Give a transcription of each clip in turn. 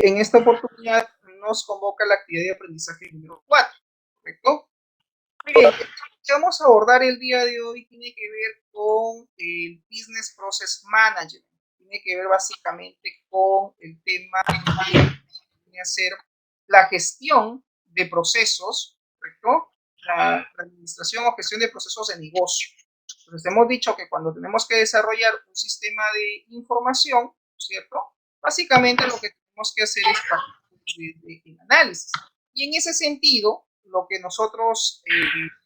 en esta oportunidad nos convoca la actividad de aprendizaje número 4, ¿correcto? Muy bien, el tema que vamos a abordar el día de hoy tiene que ver con el Business Process Management, tiene que ver básicamente con el tema de hacer la gestión de procesos, ¿correcto? La administración o gestión de procesos de negocio. Entonces hemos dicho que cuando tenemos que desarrollar un sistema de información, ¿cierto? Básicamente lo que tenemos que hacer es partir del análisis. Y en ese sentido, lo que nosotros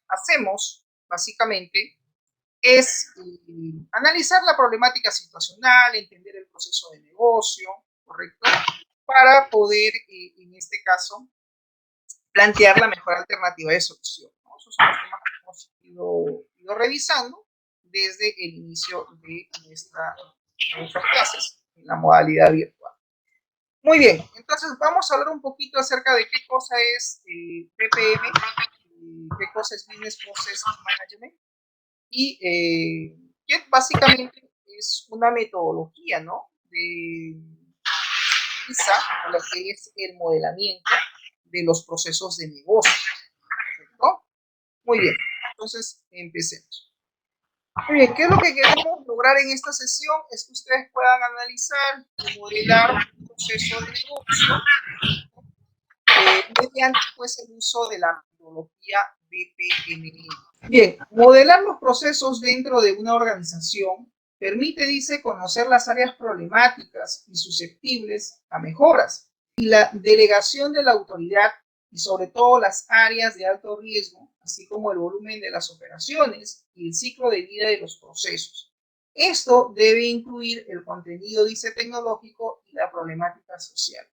hacemos básicamente es analizar la problemática situacional, entender el proceso de negocio, ¿correcto? Para poder, en este caso, plantear la mejor alternativa de solución, ¿no? Esos son los temas que hemos ido revisando desde el inicio de nuestras clases en la modalidad virtual. Muy bien, entonces vamos a hablar un poquito acerca de qué cosa es BPM, qué cosa es Business Process Management, y que básicamente es una metodología, ¿no? Que se utiliza para lo que es el modelamiento de los procesos de negocio, ¿no? Muy bien, entonces empecemos. Muy bien, ¿qué es lo que queremos lograr en esta sesión? Es que ustedes puedan analizar y modelar un proceso de negocio mediante pues, el uso de la metodología BPMN. Bien, modelar los procesos dentro de una organización permite, dice, conocer las áreas problemáticas y susceptibles a mejoras y la delegación de la autoridad y sobre todo las áreas de alto riesgo, así como el volumen de las operaciones y el ciclo de vida de los procesos. Esto debe incluir el contenido, dice, tecnológico y la problemática social.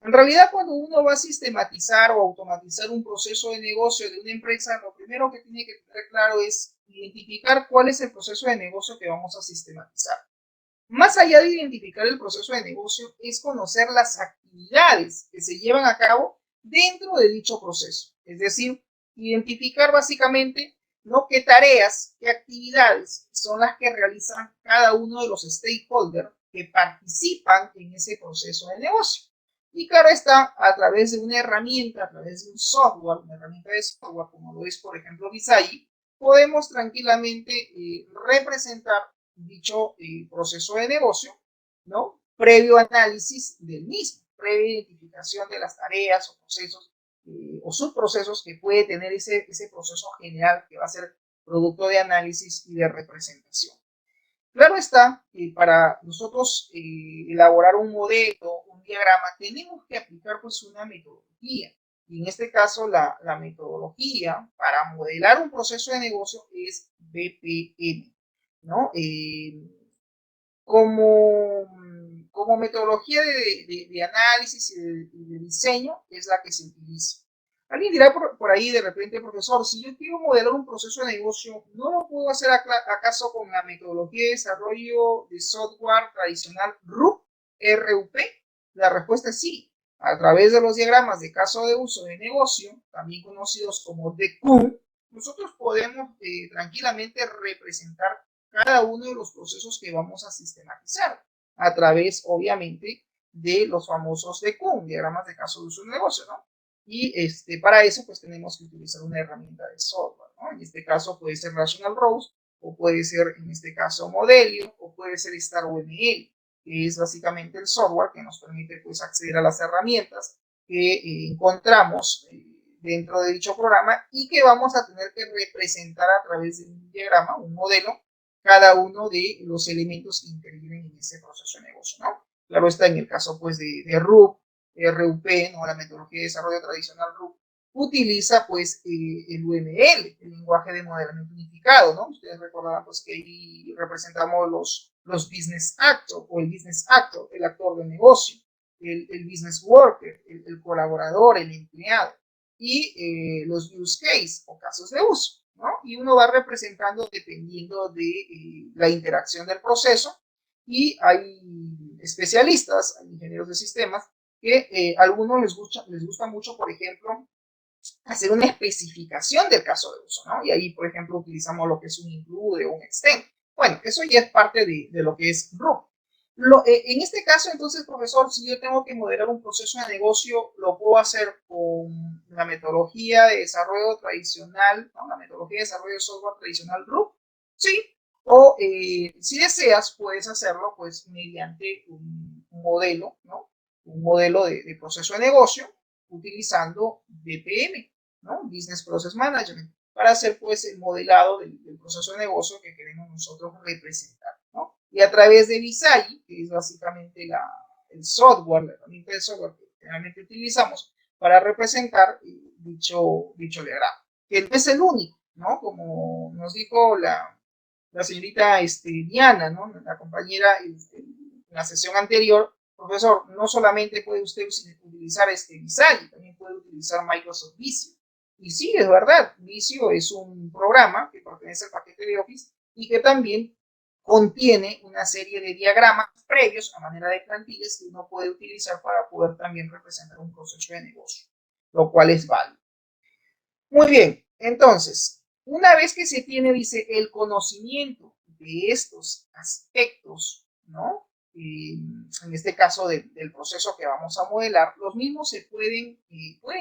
En realidad, cuando uno va a sistematizar o automatizar un proceso de negocio de una empresa, lo primero que tiene que tener claro es identificar cuál es el proceso de negocio que vamos a sistematizar. Más allá de identificar el proceso de negocio, es conocer las actividades que se llevan a cabo dentro de dicho proceso. Es decir, identificar básicamente ¿no? qué tareas, qué actividades son las que realizan cada uno de los stakeholders que participan en ese proceso de negocio. Y claro está, a través de una herramienta, a través de un software, una herramienta de software como lo es, por ejemplo, Visagi, podemos tranquilamente representar dicho proceso de negocio, ¿no? Previo análisis del mismo, previa identificación de las tareas o procesos o subprocesos que puede tener ese proceso general que va a ser producto de análisis y de representación. Claro está, para nosotros elaborar un modelo, un diagrama, tenemos que aplicar pues una metodología. Y en este caso, la metodología para modelar un proceso de negocio es BPM, ¿no? Como metodología de análisis y de diseño es la que se utiliza. Alguien dirá por ahí de repente, profesor, si yo quiero modelar un proceso de negocio, ¿no lo puedo hacer acaso con la metodología de desarrollo de software tradicional RUP? La respuesta es sí. A través de los diagramas de caso de uso de negocio, también conocidos como DCUM, nosotros podemos tranquilamente representar cada uno de los procesos que vamos a sistematizar a través, obviamente, de los famosos DCUM, diagramas de caso de uso de negocio, ¿no? Y para eso, pues tenemos que utilizar una herramienta de software, ¿no? En este caso puede ser Rational Rose, o puede ser, en este caso, Modelio, o puede ser StarUML, que es básicamente el software que nos permite, pues, acceder a las herramientas que encontramos dentro de dicho programa y que vamos a tener que representar a través de un diagrama, un modelo, cada uno de los elementos que intervienen en ese proceso de negocio, ¿no? Claro está en el caso, pues, de RUP, ¿no? La metodología de desarrollo tradicional RUP, utiliza, pues, el UML, el lenguaje de modelamiento unificado, ¿no? Ustedes recordarán, pues, que ahí representamos los business actors, o el business actor, el actor de negocio, el business worker, el colaborador, el empleado, y los use case, o casos de uso, ¿no? Y uno va representando dependiendo de la interacción del proceso, y hay especialistas, hay ingenieros de sistemas, que a algunos les gusta mucho, por ejemplo, hacer una especificación del caso de uso, ¿no? Y ahí, por ejemplo, utilizamos lo que es un include o un extend. Bueno, eso ya es parte de lo que es RUP. En este caso, entonces, profesor, si yo tengo que modelar un proceso de negocio, lo puedo hacer con la metodología de desarrollo tradicional, ¿no? La metodología de desarrollo de software tradicional RUP, sí. O si deseas, puedes hacerlo pues mediante un modelo, ¿no? Un modelo de proceso de negocio utilizando BPM, ¿no? Business Process Management, para hacer pues el modelado del proceso de negocio que queremos nosotros representar, ¿no? Y a través de Visagi, que es básicamente el software, la herramienta de software que generalmente utilizamos para representar dicho diagrama, que no es el único, ¿no? Como nos dijo la señorita Diana, ¿no? La compañera en la sesión anterior, profesor, no solamente puede usted utilizar Visagi, también puede utilizar Microsoft Visio. Y sí, es verdad, Visio es un programa que pertenece al paquete de Office y que también contiene una serie de diagramas previos a manera de plantillas que uno puede utilizar para poder también representar un proceso de negocio, lo cual es válido. Muy bien, entonces, una vez que se tiene, dice, el conocimiento de estos aspectos, ¿no? En este caso del proceso que vamos a modelar, los mismos pueden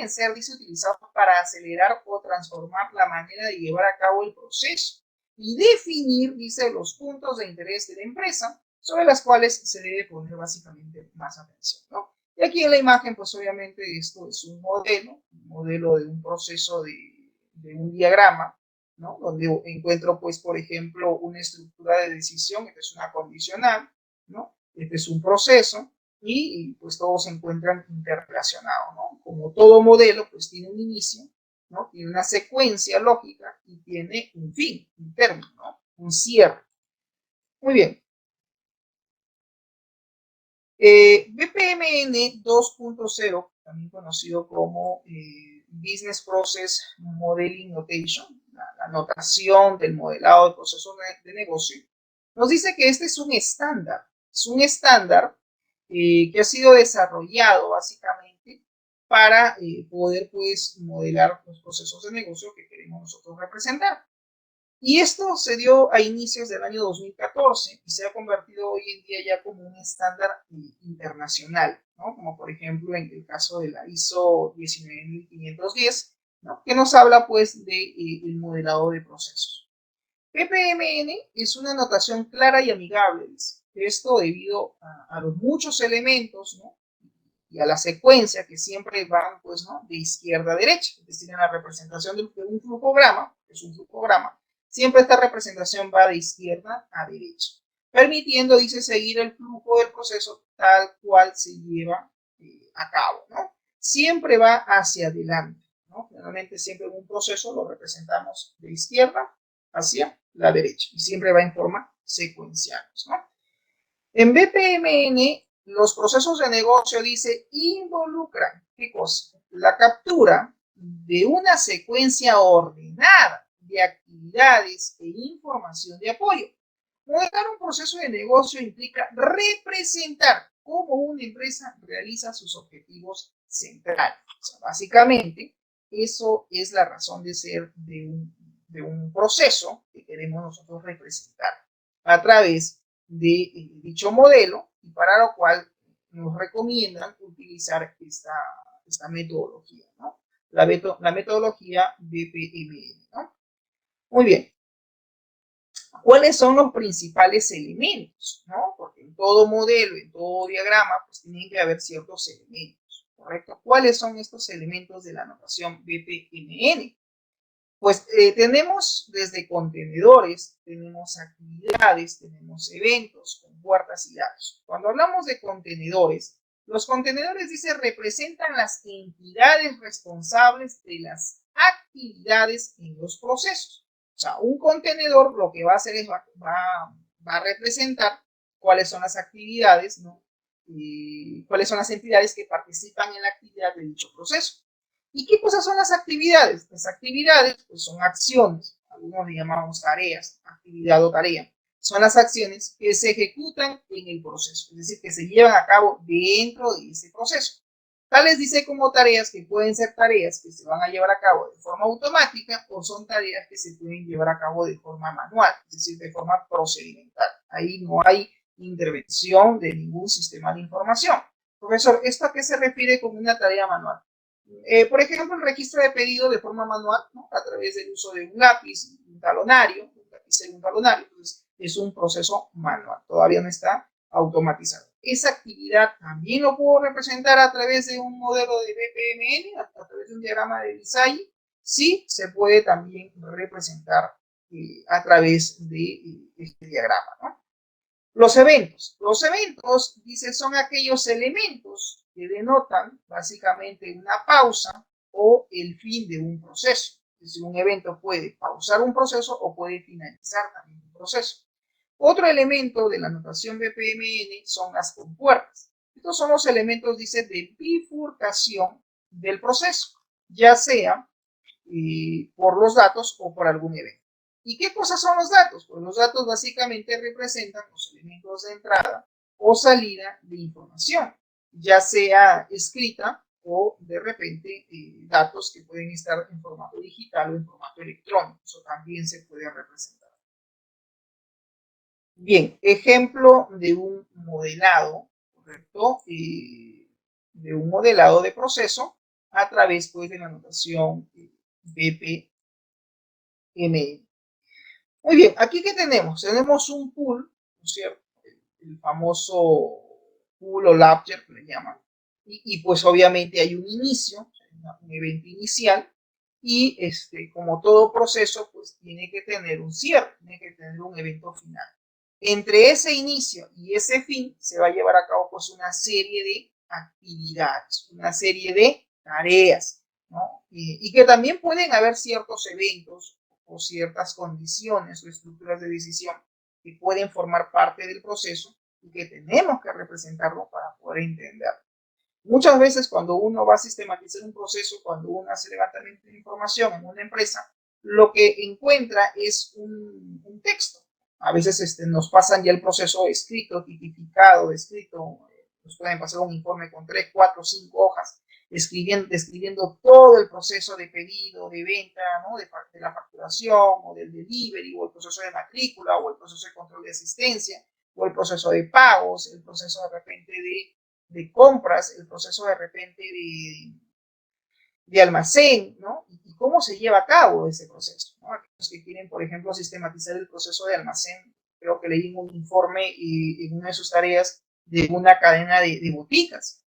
ser, dice, utilizados para acelerar o transformar la manera de llevar a cabo el proceso y definir, dice, los puntos de interés de la empresa sobre las cuales se debe poner básicamente más atención, ¿no? Y aquí en la imagen, pues obviamente esto es un modelo de un proceso de un diagrama, ¿no? Donde encuentro, pues, por ejemplo, una estructura de decisión, esta es una condicional, ¿no? Este es un proceso y pues todos se encuentran interrelacionados, ¿no? Como todo modelo, pues tiene un inicio, ¿no? Tiene una secuencia lógica y tiene un fin, un término, ¿no? Un cierre. Muy bien. BPMN 2.0, también conocido como Business Process Modeling Notation, la notación del modelado de procesos de negocio, nos dice que este es un estándar. Es un estándar que ha sido desarrollado básicamente para poder pues modelar los procesos de negocio que queremos nosotros representar. Y esto se dio a inicios del año 2014 y se ha convertido hoy en día ya como un estándar internacional, ¿no? Como por ejemplo en el caso de la ISO 19510, ¿no? Que nos habla pues del modelado de procesos. PPMN es una notación clara y amigable, dice. Esto debido a los muchos elementos, ¿no? Y a la secuencia que siempre van pues, ¿no? De izquierda a derecha, es decir, en la representación de un flujograma, que es un flujograma, siempre esta representación va de izquierda a derecha, permitiendo, dice, seguir el flujo del proceso tal cual se lleva a cabo, ¿no? Siempre va hacia adelante, ¿no? Generalmente siempre un proceso lo representamos de izquierda hacia la derecha y siempre va en forma secuencial, ¿no? En BPMN, los procesos de negocio, dice, involucran, ¿qué cosa? La captura de una secuencia ordenada de actividades e información de apoyo. Modelar un proceso de negocio implica representar cómo una empresa realiza sus objetivos centrales. O sea, básicamente, eso es la razón de ser de un proceso que queremos nosotros representar a través de dicho modelo y para lo cual nos recomiendan utilizar esta metodología, ¿no? La metodología BPMN, ¿no? Muy bien. ¿Cuáles son los principales elementos? ¿No? Porque en todo modelo, en todo diagrama, pues tienen que haber ciertos elementos, ¿correcto? ¿Cuáles son estos elementos de la notación BPMN? Pues tenemos desde contenedores, tenemos actividades, tenemos eventos con puertas y datos. Cuando hablamos de contenedores, los contenedores, dice, representan las entidades responsables de las actividades en los procesos. O sea, un contenedor lo que va a hacer es va a representar cuáles son las actividades, ¿no? Y cuáles son las entidades que participan en la actividad de dicho proceso. ¿Y qué cosas son las actividades? Las actividades pues, son acciones, algunos le llamamos tareas, actividad o tarea. Son las acciones que se ejecutan en el proceso, es decir, que se llevan a cabo dentro de ese proceso. Tales dice como tareas que pueden ser tareas que se van a llevar a cabo de forma automática o son tareas que se pueden llevar a cabo de forma manual, es decir, de forma procedimental. Ahí no hay intervención de ningún sistema de información. Profesor, ¿esto a qué se refiere con una tarea manual? Por ejemplo, el registro de pedido de forma manual, ¿no? A través del uso de un lápiz, un talonario, entonces es un proceso manual, todavía no está automatizado. Esa actividad también lo puedo representar a través de un modelo de BPMN, a través de un diagrama de Visay. Sí, se puede también representar a través de este diagrama, ¿no? Los eventos, dice, son aquellos elementos que denotan básicamente una pausa o el fin de un proceso. Es decir, un evento puede pausar un proceso o puede finalizar también un proceso. Otro elemento de la notación BPMN son las compuertas. Estos son los elementos, dice, de bifurcación del proceso, ya sea por los datos o por algún evento. ¿Y qué cosas son los datos? Pues los datos básicamente representan los elementos de entrada o salida de información, ya sea escrita o de repente datos que pueden estar en formato digital o en formato electrónico. Eso también se puede representar. Bien, ejemplo de un modelado, ¿correcto? De un modelado de proceso a través pues, de la notación BPMN. Muy bien, aquí ¿qué tenemos? Tenemos un pool, ¿no es cierto? El famoso pool o ledger que le llaman. Y pues obviamente hay un inicio, un evento inicial, y como todo proceso, pues tiene que tener un cierre, tiene que tener un evento final. Entre ese inicio y ese fin se va a llevar a cabo pues una serie de actividades, una serie de tareas, ¿no? Y que también pueden haber ciertos eventos o ciertas condiciones o estructuras de decisión que pueden formar parte del proceso y que tenemos que representarlo para poder entenderlo. Muchas veces cuando uno va a sistematizar un proceso, cuando uno hace levantamiento de información en una empresa, lo que encuentra es un texto. A veces nos pasan ya el proceso escrito, tipificado, escrito, nos pueden pasar un informe con 3, 4, 5 hojas, describiendo todo el proceso de pedido, de venta, ¿no? de la facturación, o del delivery, o el proceso de matrícula, o el proceso de control de asistencia, o el proceso de pagos, el proceso de repente de compras, el proceso de repente de almacén, ¿no? Y cómo se lleva a cabo ese proceso, ¿no? Aquellos que quieren, por ejemplo, sistematizar el proceso de almacén, creo que leí un informe en una de sus tareas de una cadena de boticas.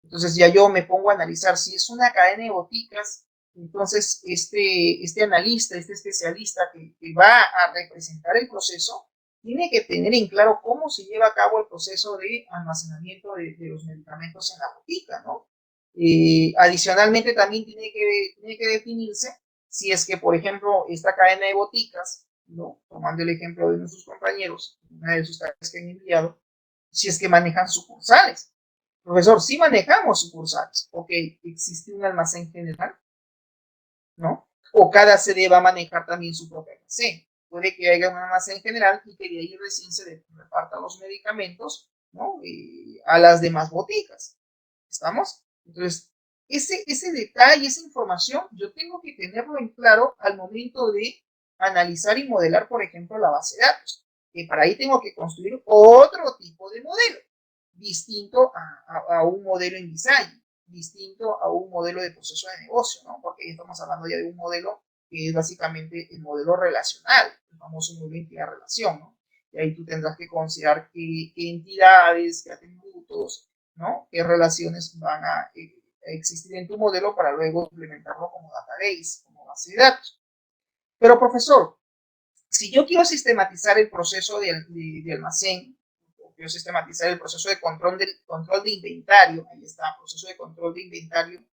Entonces ya yo me pongo a analizar si es una cadena de boticas, entonces este analista, este especialista que va a representar el proceso, tiene que tener en claro cómo se lleva a cabo el proceso de almacenamiento de los medicamentos en la botica, ¿no? Adicionalmente también tiene que definirse si es que, por ejemplo, esta cadena de boticas, ¿no? Tomando el ejemplo de nuestros compañeros, una de sus tareas que han enviado, si es que manejan sucursales. Profesor, sí manejamos sucursales. Ok, ¿existe un almacén general? ¿No? O cada sede va a manejar también su propio almacén. Puede que haya un almacén general y que de ahí recién se repartan los medicamentos, ¿no? A las demás boticas. ¿Estamos? Entonces, ese detalle, esa información, yo tengo que tenerlo en claro al momento de analizar y modelar, por ejemplo, la base de datos. Que para ahí tengo que construir otro tipo de modelo, distinto a un modelo en design, distinto a un modelo de proceso de negocio, ¿no? Porque ahí estamos hablando ya de un modelo que es básicamente el modelo relacional, el famoso modelo de identidad-relación, ¿no? Y ahí tú tendrás que considerar qué entidades, qué atributos, ¿no? ¿Qué relaciones van a existir en tu modelo para luego implementarlo como database, como base de datos? Pero, profesor, si yo quiero sistematizar el proceso de almacén, o quiero sistematizar el proceso de control de inventario, ahí está, proceso de control de inventario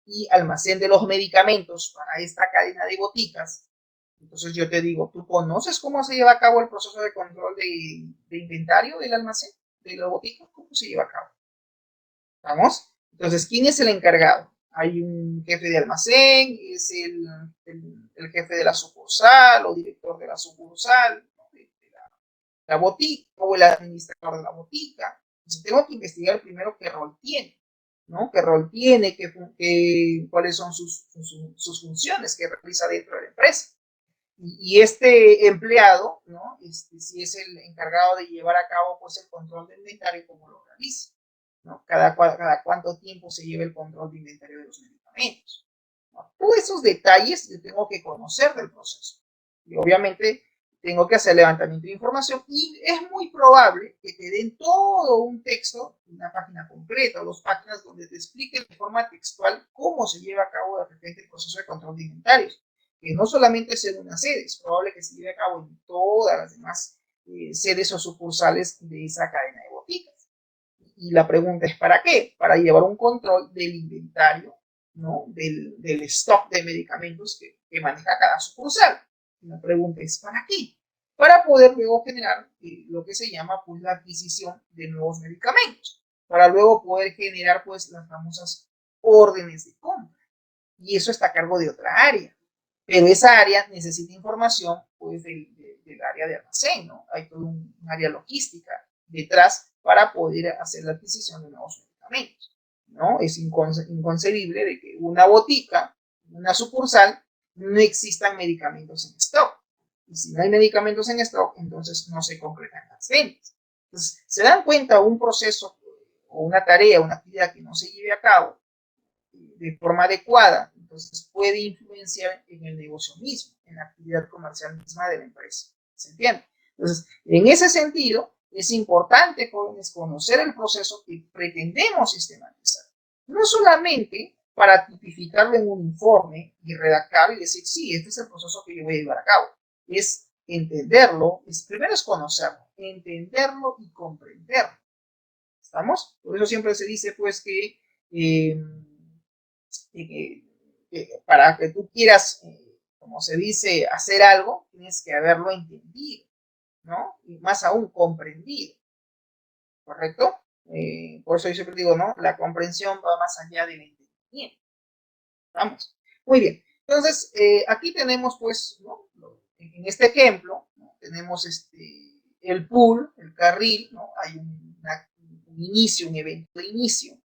y almacén de los medicamentos para esta cadena de boticas, entonces yo te digo, ¿tú conoces cómo se lleva a cabo el proceso de control de inventario del almacén, de la botica? ¿Cómo se lleva a cabo? ¿Vamos? Entonces, ¿quién es el encargado? Hay un jefe de almacén, es el jefe de la sucursal o director de la sucursal, ¿no? de la botica o el administrador de la botica. Entonces, tengo que investigar primero qué rol tiene, ¿no? ¿Qué rol tiene? Cuáles son sus funciones que realiza dentro de la empresa? Y este empleado, ¿no? Si es el encargado de llevar a cabo pues, el control de inventario, ¿cómo lo realiza? ¿No? Cada cuánto tiempo se lleva el control de inventario de los medicamentos. ¿No? Todos esos detalles yo tengo que conocer del proceso. Y obviamente tengo que hacer levantamiento de información y es muy probable que te den todo un texto, una página completa o 2 páginas donde te expliquen de forma textual cómo se lleva a cabo de repente el proceso de control de inventarios, que no solamente sea en una sede, es probable que se lleve a cabo en todas las demás sedes o sucursales de esa cadena de boticas. Y la pregunta es, ¿para qué? Para llevar un control del inventario, ¿no? Del stock de medicamentos que maneja cada sucursal. Y la pregunta es, ¿para qué? Para poder luego generar lo que se llama pues, la adquisición de nuevos medicamentos, para luego poder generar pues las famosas órdenes de compra. Y eso está a cargo de otra área. Pero esa área necesita información pues, del área de almacén, ¿no? Hay todo un área logística detrás para poder hacer la adquisición de nuevos medicamentos, ¿no? Es inconcebible de que una botica, una sucursal, no existan medicamentos en stock. Y si no hay medicamentos en stock, entonces no se concretan las ventas. Entonces, se dan cuenta un proceso o una tarea, una actividad que no se lleve a cabo de forma adecuada, entonces puede influenciar en el negocio mismo, en la actividad comercial misma de la empresa. ¿Se entiende? Entonces, en ese sentido, es importante, jóvenes, conocer el proceso que pretendemos sistematizar. No solamente para tipificarlo en un informe y redactarlo y decir, sí, este es el proceso que yo voy a llevar a cabo. Es entenderlo, primero es conocerlo, entenderlo y comprenderlo. ¿Estamos? Por eso siempre se dice, pues, que para que tú quieras, como se dice, hacer algo, tienes que haberlo entendido, ¿no? Y más aún comprendido, ¿correcto? Por eso yo siempre digo, ¿no? La comprensión va más allá del entendimiento. Vamos. Muy bien. Entonces, aquí tenemos, pues, ¿no? En este ejemplo, ¿no? Tenemos el pool, el carril, ¿no? Hay un inicio, un evento de inicio.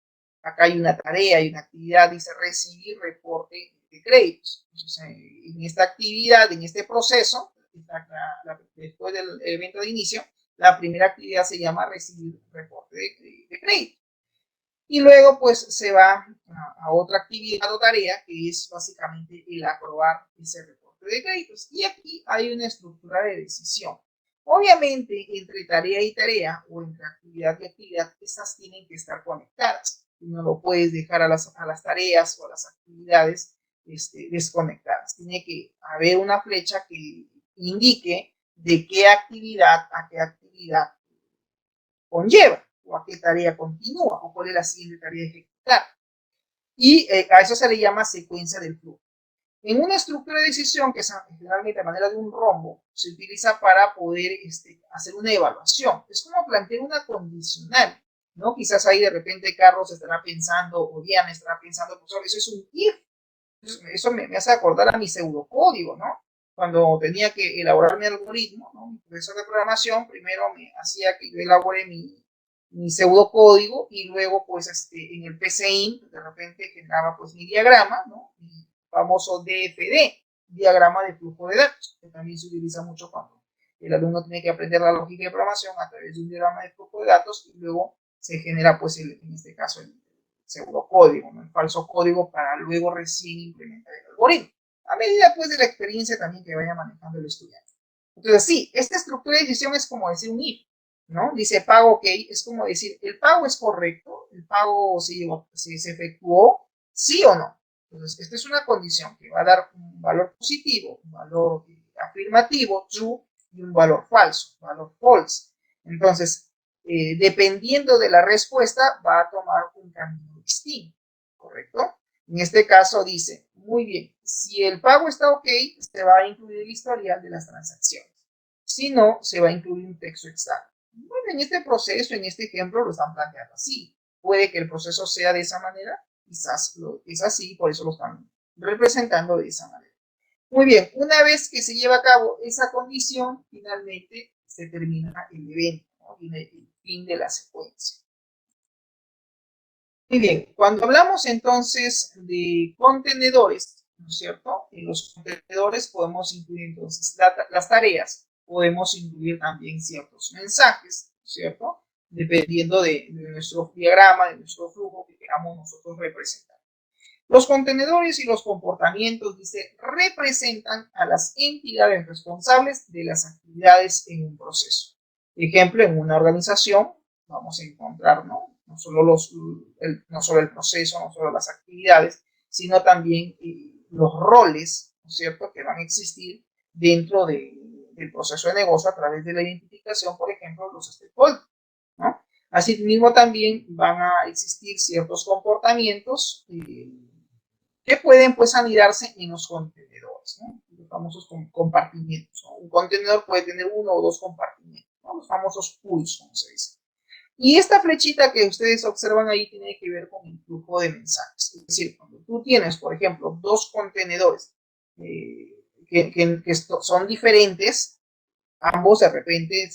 Acá hay una tarea, hay una actividad, dice recibir reporte de créditos. Entonces, en esta actividad, en este proceso, después del evento de inicio, la primera actividad se llama recibir reporte de crédito. Y luego pues se va a otra actividad o tarea que es básicamente el aprobar ese reporte de créditos. Y aquí hay una estructura de decisión. Obviamente entre tarea y tarea o entre actividad y actividad, estas tienen que estar conectadas. No lo puedes dejar a las tareas o a las actividades desconectadas. Tiene que haber una flecha que indique de qué actividad a qué actividad conlleva o a qué tarea continúa o cuál es la siguiente tarea a ejecutar. Y a eso se le llama secuencia del flujo. En una estructura de decisión, que es generalmente a manera de un rombo, se utiliza para poder hacer una evaluación. Es como plantear una condicional, ¿no? Quizás ahí de repente Carlos estará pensando, o Diana estará pensando, profesor, eso es un if. Eso me hace acordar a mi pseudocódigo, ¿no? Cuando tenía que elaborar mi algoritmo, ¿no? Mi profesor de programación primero me hacía que yo elabore mi pseudocódigo y luego pues en el PCIN de repente generaba pues mi diagrama, ¿no? Mi famoso DFD, diagrama de flujo de datos, que también se utiliza mucho cuando el alumno tiene que aprender la lógica de programación a través de un diagrama de flujo de datos y luego se genera pues en este caso el pseudocódigo, ¿no? El falso código para luego recién implementar el algoritmo, a medida pues de la experiencia también que vaya manejando el estudiante. Entonces sí, esta estructura de decisión es como decir un if, ¿no? Dice pago ok, es como decir, el pago es correcto, el pago se efectuó, sí o no. Entonces, esta es una condición que va a dar un valor positivo, un valor afirmativo, true, y un valor falso, valor false. Entonces, dependiendo de la respuesta, va a tomar un camino distinto, ¿correcto? En este caso dice, muy bien, si el pago está ok, se va a incluir el historial de las transacciones. Si no, se va a incluir un texto externo. Bueno, en este proceso, en este ejemplo, lo están planteando así. Puede que el proceso sea de esa manera, quizás es así, por eso lo están representando de esa manera. Muy bien, una vez que se lleva a cabo esa condición, finalmente se termina el evento, ¿no? Viene el fin de la secuencia. Muy bien, cuando hablamos entonces de contenedores, ¿no es cierto? En los contenedores podemos incluir entonces las tareas, podemos incluir también ciertos mensajes, ¿no es cierto? Dependiendo de nuestro diagrama, de nuestro flujo que queramos nosotros representar. Los contenedores y los comportamientos, dice, representan a las entidades responsables de las actividades en un proceso. Ejemplo, en una organización vamos a encontrar, ¿no? No solo el proceso, no solo las actividades, sino también los roles, ¿no es cierto?, que van a existir dentro del proceso de negocio a través de la identificación, por ejemplo, los stakeholders, ¿no? Asimismo, también van a existir ciertos comportamientos que pueden pues anidarse en los contenedores, ¿no? Los famosos compartimientos, ¿no? Un contenedor puede tener uno o dos compartimientos, ¿no? Los famosos pools, como se dice. Y esta flechita que ustedes observan ahí tiene que ver con el flujo de mensajes. Es decir, cuando tú tienes, por ejemplo, dos contenedores que son diferentes, ambos de repente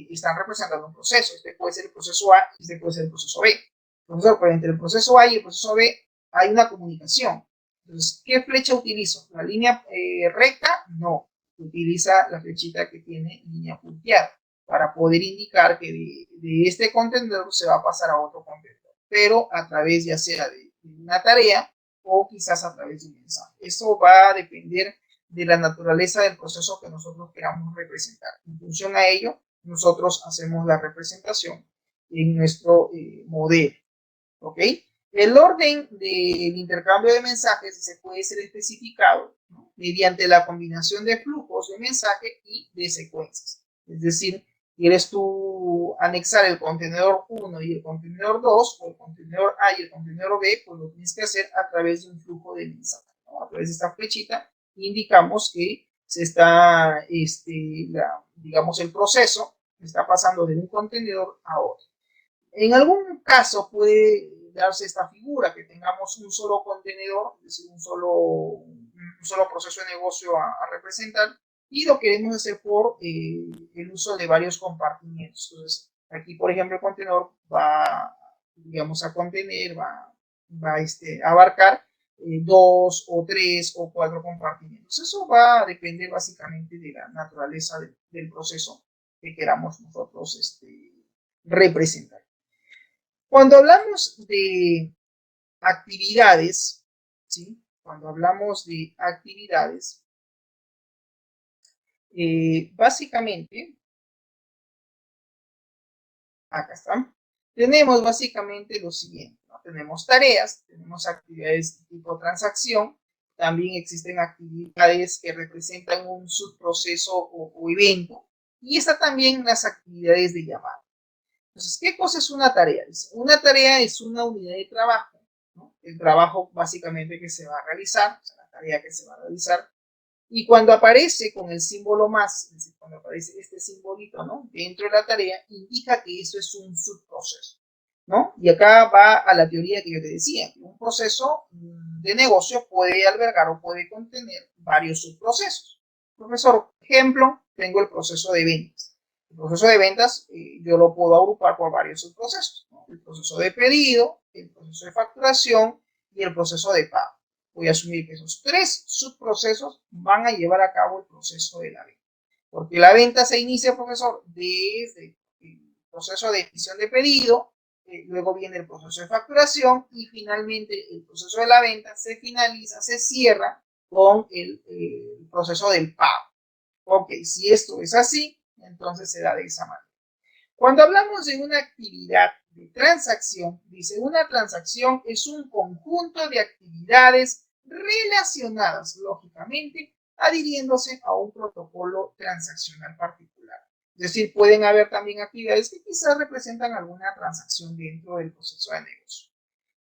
están representando un proceso. Este puede ser el proceso A y este puede ser el proceso B. Entonces, entre el proceso A y el proceso B hay una comunicación. Entonces, ¿qué flecha utilizo? ¿La línea recta? No. Utiliza la flechita que tiene línea punteada para poder indicar que de este contenedor se va a pasar a otro contenedor, pero a través ya sea de una tarea o quizás a través de un mensaje. Esto va a depender de la naturaleza del proceso que nosotros queramos representar. En función a ello, nosotros hacemos la representación en nuestro modelo. ¿Ok? El orden del intercambio de mensajes se puede ser especificado, ¿no?, mediante la combinación de flujos de mensaje y de secuencias. Es decir, quieres tú anexar el contenedor 1 y el contenedor 2, o el contenedor A y el contenedor B, pues lo tienes que hacer a través de un flujo de mensaje, ¿no? A través de esta flechita indicamos que se está, digamos, el proceso está pasando de un contenedor a otro. En algún caso puede darse esta figura, que tengamos un solo contenedor, es decir, un solo proceso de negocio a representar, y lo queremos hacer por el uso de varios compartimientos. Entonces, aquí, por ejemplo, el contenedor va, digamos, a contener, va a abarcar 2 o 3 o 4 compartimientos. Eso va a depender básicamente de la naturaleza del proceso que queramos nosotros representar. Cuando hablamos de actividades, ¿sí? Cuando hablamos de actividades, básicamente, acá están, tenemos básicamente lo siguiente, ¿no? Tenemos tareas, tenemos actividades de tipo transacción, también existen actividades que representan un subproceso o evento, y está también las actividades de llamada. Entonces, ¿qué cosa es una tarea? Una tarea es una unidad de trabajo, ¿no? El trabajo básicamente que se va a realizar, o sea, la tarea que se va a realizar. Y cuando aparece con el símbolo más, es decir, cuando aparece este simbolito, ¿no?, dentro de la tarea, indica que eso es un subproceso, ¿no? Y acá va a la teoría que yo te decía, que un proceso de negocio puede albergar o puede contener varios subprocesos. Profesor, ejemplo, tengo el proceso de ventas. El proceso de ventas yo lo puedo agrupar por varios subprocesos, ¿no? El proceso de pedido, el proceso de facturación y el proceso de pago. Voy a asumir que esos 3 subprocesos van a llevar a cabo el proceso de la venta. Porque la venta se inicia, profesor, desde el proceso de emisión de pedido, luego viene el proceso de facturación y finalmente el proceso de la venta se finaliza, se cierra con el proceso del pago. Ok, si esto es así, entonces se da de esa manera. Cuando hablamos de una actividad de transacción, dice, una transacción es un conjunto de actividades relacionadas, lógicamente, adhiriéndose a un protocolo transaccional particular. Es decir, pueden haber también actividades que quizás representan alguna transacción dentro del proceso de negocio.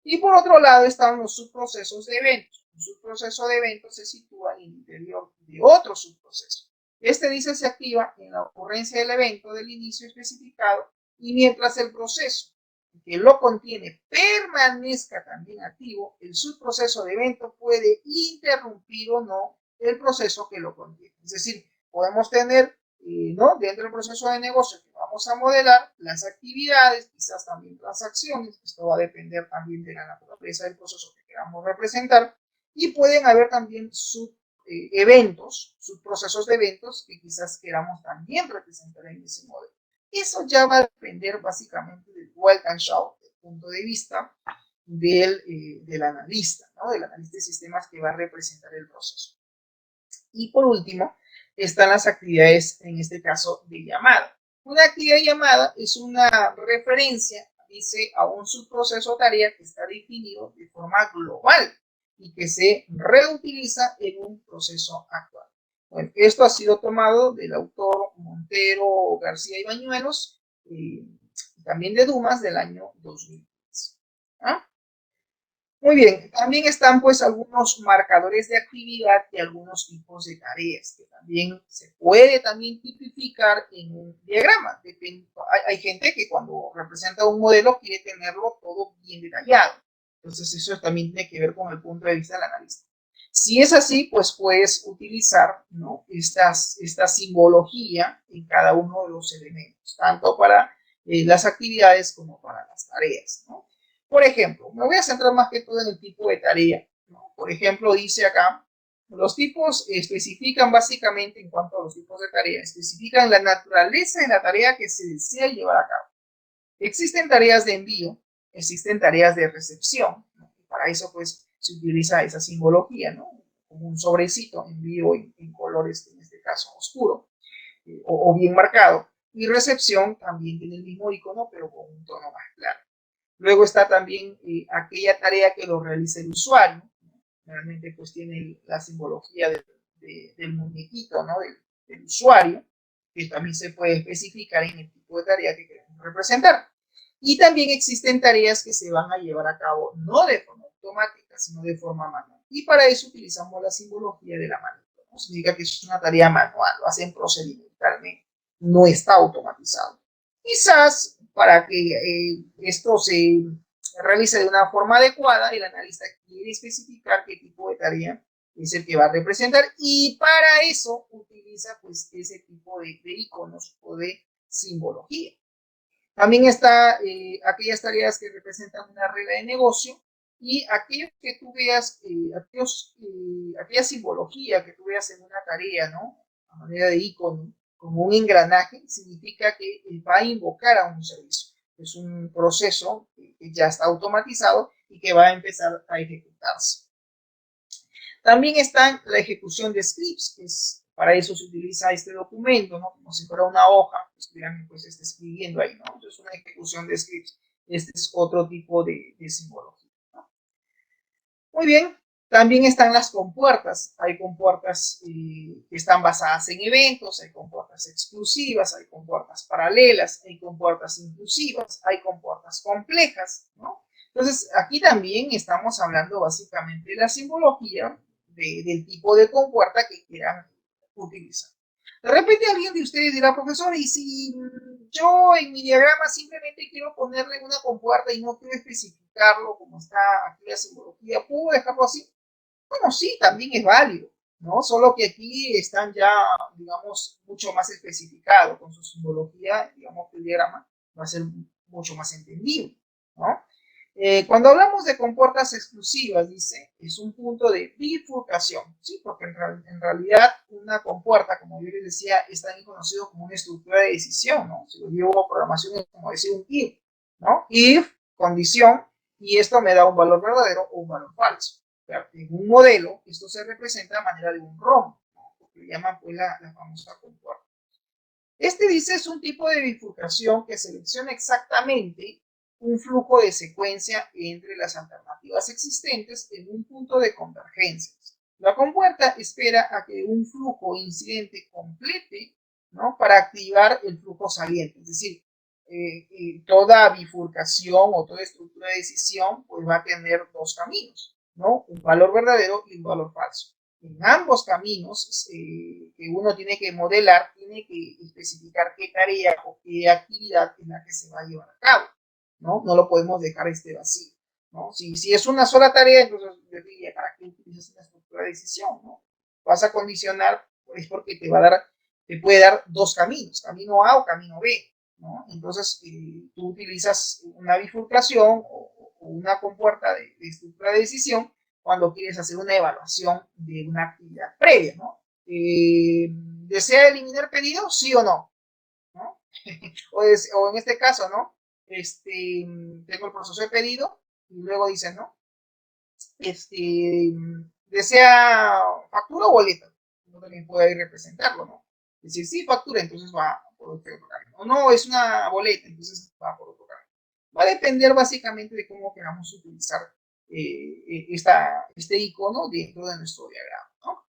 Y por otro lado están los subprocesos de eventos. Un subproceso de eventos se sitúa en el interior de otro subproceso. Este, dice, se activa en la ocurrencia del evento del inicio especificado y mientras el proceso que lo contiene permanezca también activo, el subproceso de evento puede interrumpir o no el proceso que lo contiene. Es decir, podemos tener, ¿no?, dentro del proceso de negocio que vamos a modelar las actividades, quizás también transacciones. Esto va a depender también de la naturaleza del proceso que queramos representar. Y pueden haber también eventos, subprocesos de eventos que quizás queramos también representar en ese modelo. Eso ya va a depender básicamente del Weltanschauung, del punto de vista del analista, ¿no? Del analista de sistemas que va a representar el proceso. Y por último, están las actividades, en este caso, de llamada. Una actividad de llamada es una referencia, dice, a un subproceso o tarea que está definido de forma global y que se reutiliza en un proceso actual. Bueno, esto ha sido tomado del autor Montero, García y Bañuelos, también de Dumas, del año 2010. ¿Ah? Muy bien, también están pues algunos marcadores de actividad y algunos tipos de tareas que también se puede también tipificar en un diagrama. Hay gente que cuando representa un modelo quiere tenerlo todo bien detallado. Entonces eso también tiene que ver con el punto de vista del analista. Si es así, pues puedes utilizar, ¿no?, esta simbología en cada uno de los elementos, tanto para las actividades como para las tareas, ¿no? Por ejemplo, me voy a centrar más que todo en el tipo de tarea, ¿no? Por ejemplo, dice acá, los tipos especifican básicamente, en cuanto a los tipos de tarea, especifican la naturaleza de la tarea que se desea llevar a cabo. Existen tareas de envío, existen tareas de recepción, ¿no? Para eso pues se utiliza esa simbología, ¿no? Como un sobrecito, envío en colores, en este caso oscuro, o bien marcado, y recepción también tiene el mismo icono, pero con un tono más claro. Luego está también aquella tarea que lo realiza el usuario. Realmente pues tiene la simbología del muñequito, ¿no? Del usuario, que también se puede especificar en el tipo de tarea que queremos representar. Y también existen tareas que se van a llevar a cabo no de forma automática, sino de forma manual. Y para eso utilizamos la simbología de la manito, ¿no? Significa que es una tarea manual, lo hacen procedimentalmente, no está automatizado. Quizás para que esto se realice de una forma adecuada, el analista quiere especificar qué tipo de tarea es el que va a representar y para eso utiliza pues ese tipo de iconos o de simbología. También está aquellas tareas que representan una regla de negocio y aquellos que tú veas, aquella simbología que tú veas en una tarea, ¿no? A manera de icono, como un engranaje, significa que va a invocar a un servicio. Es un proceso que ya está automatizado y que va a empezar a ejecutarse. También está la ejecución de scripts, que es, para eso se utiliza este documento, ¿no? Como si fuera una hoja, estuvieran pues escribiendo ahí, ¿no? Entonces una ejecución de scripts. Este es otro tipo de simbología, ¿no? Muy bien, también están las compuertas. Hay compuertas que están basadas en eventos, hay compuertas exclusivas, hay compuertas paralelas, hay compuertas inclusivas, hay compuertas complejas, ¿no? Entonces, aquí también estamos hablando básicamente de la simbología del tipo de compuerta que quieran utilizar. De repente alguien de ustedes dirá, profesor, y si yo en mi diagrama simplemente quiero ponerle una compuerta y no quiero especificarlo como está aquí la simbología, ¿puedo dejarlo así? Bueno, sí, también es válido, ¿no? Solo que aquí están ya, digamos, mucho más especificados con su simbología, digamos que el diagrama va a ser mucho más entendible, ¿no? Cuando hablamos de compuertas exclusivas, dice, es un punto de bifurcación, ¿sí? Porque en realidad una compuerta, como yo les decía, es también conocido como una estructura de decisión, ¿no? Si lo llevo a programación es como decir un if, ¿no? If, condición, y esto me da un valor verdadero o un valor falso. Pero en un modelo, esto se representa a manera de un rombo, ¿no? Porque le llaman pues la famosa compuerta. Este dice es un tipo de bifurcación que selecciona exactamente un flujo de secuencia entre las alternativas existentes en un punto de convergencia. La compuerta espera a que un flujo incidente complete, ¿no?, para activar el flujo saliente. Es decir, toda bifurcación o toda estructura de decisión pues va a tener dos caminos, ¿no? Un valor verdadero y un valor falso. En ambos caminos que uno tiene que modelar, tiene que especificar qué tarea o qué actividad es la que se va a llevar a cabo, ¿no? No lo podemos dejar vacío, ¿no? Si es una sola tarea, entonces yo diría, ¿para qué utilizas una estructura de decisión, no? Vas a condicionar, es porque te puede dar dos caminos, camino A o camino B, ¿no? Entonces, tú utilizas una bifurcación o una compuerta de estructura de decisión cuando quieres hacer una evaluación de una actividad previa, ¿no? ¿Desea eliminar pedido? ¿Sí o no? ¿No? O en este caso, ¿no? Tengo el proceso de pedido y luego dice, ¿no? ¿Desea factura o boleta? Uno también puede representarlo, ¿no? Es decir, sí, factura, entonces va por otro camino. O no, es una boleta, entonces va por otro camino. Va a depender básicamente de cómo queramos utilizar este icono dentro de nuestro diagrama, ¿no?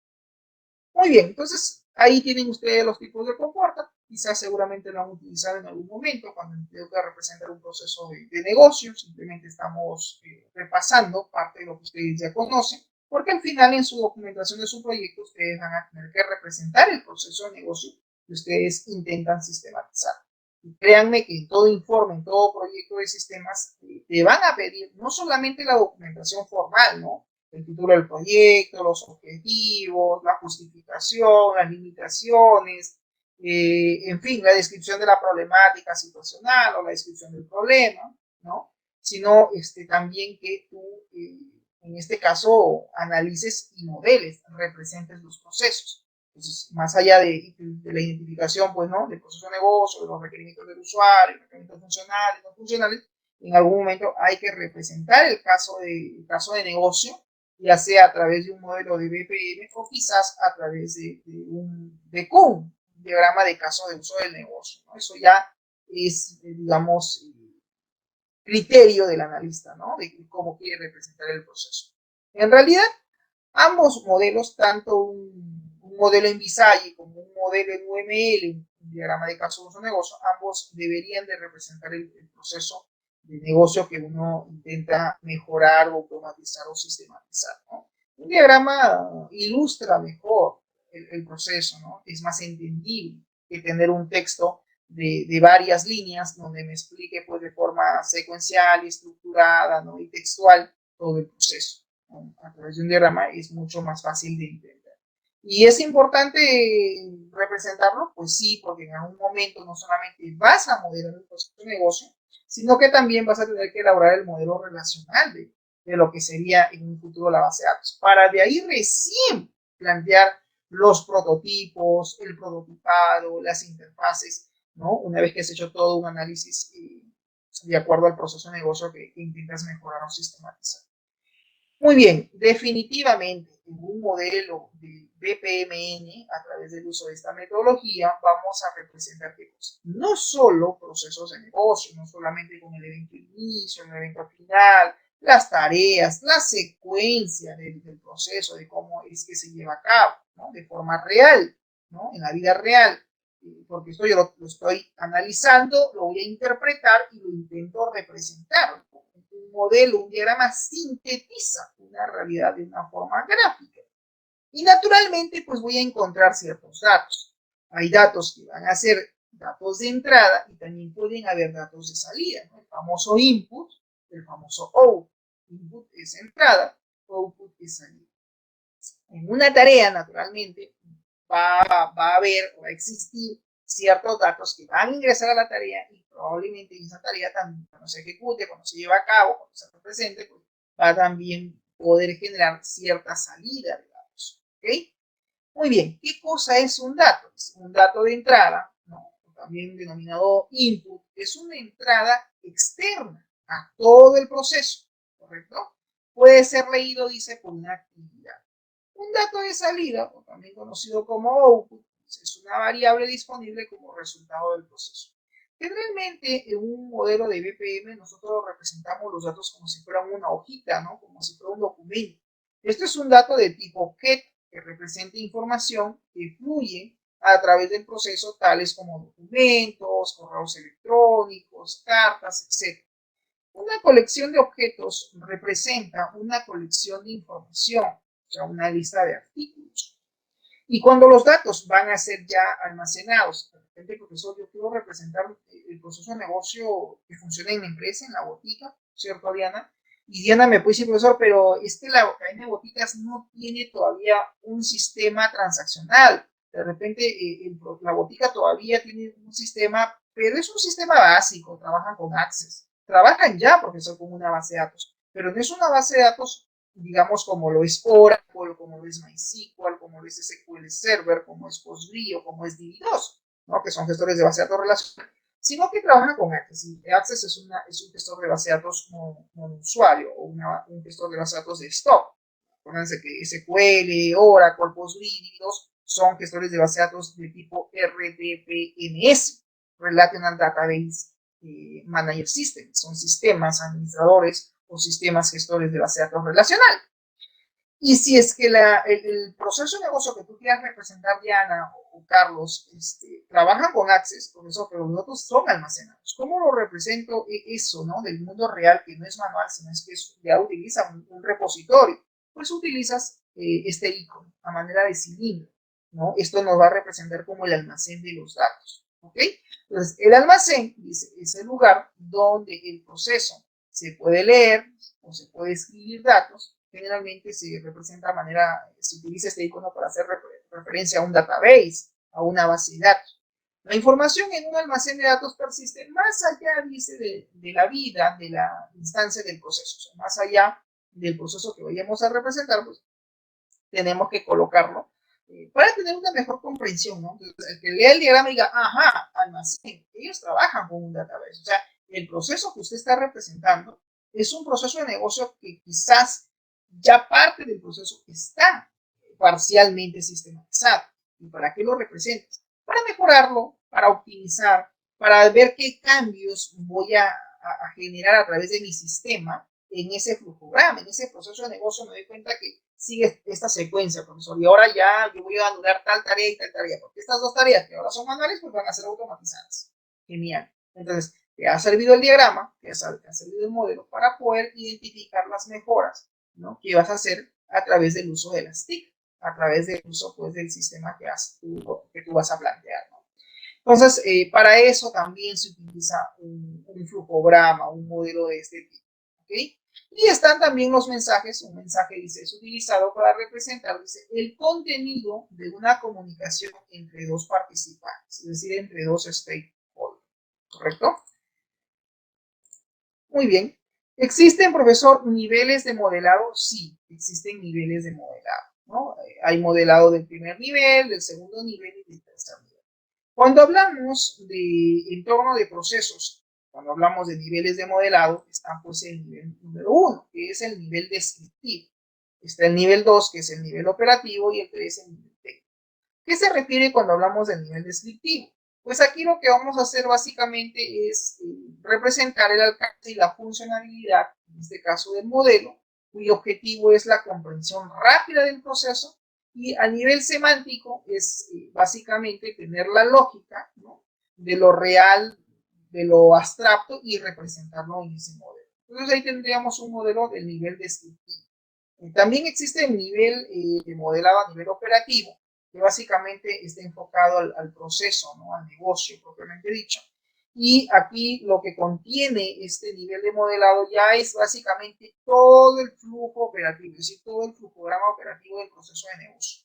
Muy bien, entonces ahí tienen ustedes los tipos de comporta. Quizás seguramente lo han utilizado en algún momento cuando tengo que representar un proceso de negocio. Simplemente estamos repasando parte de lo que ustedes ya conocen, porque al final en su documentación de su proyecto ustedes van a tener que representar el proceso de negocio que ustedes intentan sistematizar. Y créanme que en todo informe, en todo proyecto de sistemas, te van a pedir no solamente la documentación formal, ¿no? El título del proyecto, los objetivos, la justificación, las limitaciones, en fin, la descripción de la problemática situacional o la descripción del problema, ¿no? Sino también que tú, en este caso, analices y modeles, representes los procesos. Entonces, más allá de la identificación, pues, ¿no? Del proceso de negocio, de los requerimientos del usuario, requerimientos funcionales, no funcionales, en algún momento hay que representar el caso de negocio, ya sea a través de un modelo de BPM o quizás a través de un DCUM, un diagrama de caso de uso del negocio, ¿no? Eso ya es, digamos, criterio del analista, ¿no? De cómo quiere representar el proceso. En realidad, ambos modelos, tanto un modelo en Visage como un modelo en UML, un diagrama de caso de uso de negocio, ambos deberían de representar el proceso de negocio que uno intenta mejorar, automatizar o sistematizar, ¿no? Un diagrama ilustra mejor el proceso, ¿no? Es más entendible que tener un texto de varias líneas donde me explique pues, de forma secuencial y estructurada, ¿no? Y textual todo el proceso. A través de un diagrama es mucho más fácil de entender. ¿Y es importante representarlo? Pues sí, porque en algún momento no solamente vas a modelar el proceso de negocio, sino que también vas a tener que elaborar el modelo relacional de lo que sería en un futuro la base de datos, para de ahí recién plantear los prototipos, el prototipado, las interfaces, ¿no? Una vez que has hecho todo un análisis de acuerdo al proceso de negocio que intentas mejorar o sistematizar. Muy bien, definitivamente en un modelo de BPMN, a través del uso de esta metodología, vamos a representar qué cosa. No solo procesos de negocio, no solamente con el evento inicio, el evento final, las tareas, la secuencia del proceso, de cómo es que se lleva a cabo, ¿no? De forma real, ¿no? En la vida real, porque esto yo lo estoy analizando, lo voy a interpretar y lo intento representar. Un modelo, un diagrama sintetiza una realidad de una forma gráfica. Y naturalmente, pues voy a encontrar ciertos datos. Hay datos que van a ser datos de entrada y también pueden haber datos de salida, ¿no? El famoso input, el famoso output. Input es entrada, output es salida. En una tarea, naturalmente, va a haber o va a existir ciertos datos que van a ingresar a la tarea y probablemente en esa tarea también, cuando se ejecute, cuando se lleva a cabo, cuando se represente, pues, va a también poder generar cierta salida de datos. ¿Ok? Muy bien, ¿qué cosa es un dato? Es un dato de entrada, ¿no? También denominado input, es una entrada externa a todo el proceso, ¿correcto? Puede ser leído, dice, por una actividad. Un dato de salida, o también conocido como output, es una variable disponible como resultado del proceso. Generalmente en un modelo de BPM nosotros representamos los datos como si fueran una hojita, ¿no? Como si fuera un documento. Esto es un dato de tipo get, que representa información que fluye a través del proceso, tales como documentos, correos electrónicos, cartas, etc. Una colección de objetos representa una colección de información, o sea, una lista de artículos. Y cuando los datos van a ser ya almacenados, de repente, profesor, yo quiero representar el proceso de negocio que funciona en la empresa, en la botica, ¿cierto, Diana? Y Diana me puede decir, profesor, pero la cadena de boticas no tiene todavía un sistema transaccional. De repente, la botica todavía tiene un sistema, pero es un sistema básico, trabajan con Access. Trabajan ya, profesor, con una base de datos, pero no es una base de datos digamos, como lo es Oracle, como lo es MySQL, como lo es SQL Server, como es PostgreSQL, como es DB2, ¿no? Que son gestores de base de datos relacionales, sino que trabajan con Access. Y Access es un gestor de base de datos como usuario o un gestor de base de datos de stock. Acuérdense que SQL, Oracle, PostgreSQL, son gestores de base de datos de tipo RDBMS, Relational Database Manager System. Son sistemas administradores o sistemas gestores de base de datos relacional. Y si es que el proceso de negocio que tú quieras representar, Diana o Carlos, trabajan con Access, por eso que los datos son almacenados. ¿Cómo lo represento eso, ¿no? Del mundo real, que no es manual, sino es que ya utiliza un repositorio? Pues utilizas este icono a manera de cilindro, ¿no? Esto nos va a representar como el almacén de los datos, ¿ok? Entonces, el almacén es el lugar donde el proceso se puede leer o se puede escribir datos. Generalmente se representa de manera, se utiliza este icono para hacer referencia a un database, a una base de datos. La información en un almacén de datos persiste más allá, dice, de la vida, de la instancia del proceso. O sea, más allá del proceso que vayamos a representar, pues tenemos que colocarlo para tener una mejor comprensión, ¿no? Entonces, el que lea el diagrama y diga, ajá, almacén, ellos trabajan con un database. O sea, el proceso que usted está representando es un proceso de negocio que quizás ya parte del proceso está parcialmente sistematizado. ¿Y para qué lo representas? Para mejorarlo, para optimizar, para ver qué cambios voy a generar a través de mi sistema en ese flujograma, en ese proceso de negocio. Me doy cuenta que sigue esta secuencia, profesor, y ahora ya yo voy a anular tal tarea y tal tarea, porque estas dos tareas que ahora son manuales, pues van a ser automatizadas. Genial. Entonces, te ha servido el diagrama, te ha servido el modelo para poder identificar las mejoras, ¿no?, que vas a hacer a través del uso de las TIC, a través del uso, pues, del sistema que tú vas a plantear, ¿no? Entonces, para eso también se utiliza un flujograma, un modelo de este tipo, ¿ok? Y están también los mensajes. Un mensaje, dice, es utilizado para representar, dice, el contenido de una comunicación entre dos participantes, es decir, entre dos stakeholders, ¿correcto? Muy bien. ¿Existen, profesor, niveles de modelado? Sí, existen niveles de modelado, ¿no? Hay modelado del primer nivel, del segundo nivel y del tercer nivel. Cuando hablamos de entorno de procesos, cuando hablamos de niveles de modelado, está pues el nivel número 1, que es el nivel descriptivo. Está el nivel 2, que es el nivel operativo, y el 3, el nivel técnico. ¿Qué se refiere cuando hablamos del nivel descriptivo? Pues aquí lo que vamos a hacer básicamente es representar el alcance y la funcionalidad, en este caso del modelo, cuyo objetivo es la comprensión rápida del proceso, y a nivel semántico es básicamente tener la lógica, ¿no?, de lo real, de lo abstracto, y representarlo en ese modelo. Entonces ahí tendríamos un modelo del nivel descriptivo. También existe el nivel de modelado a nivel operativo, que básicamente está enfocado al proceso, ¿no?, al negocio propiamente dicho. Y aquí lo que contiene este nivel de modelado ya es básicamente todo el flujo operativo, es decir, todo el flujograma operativo del proceso de negocio.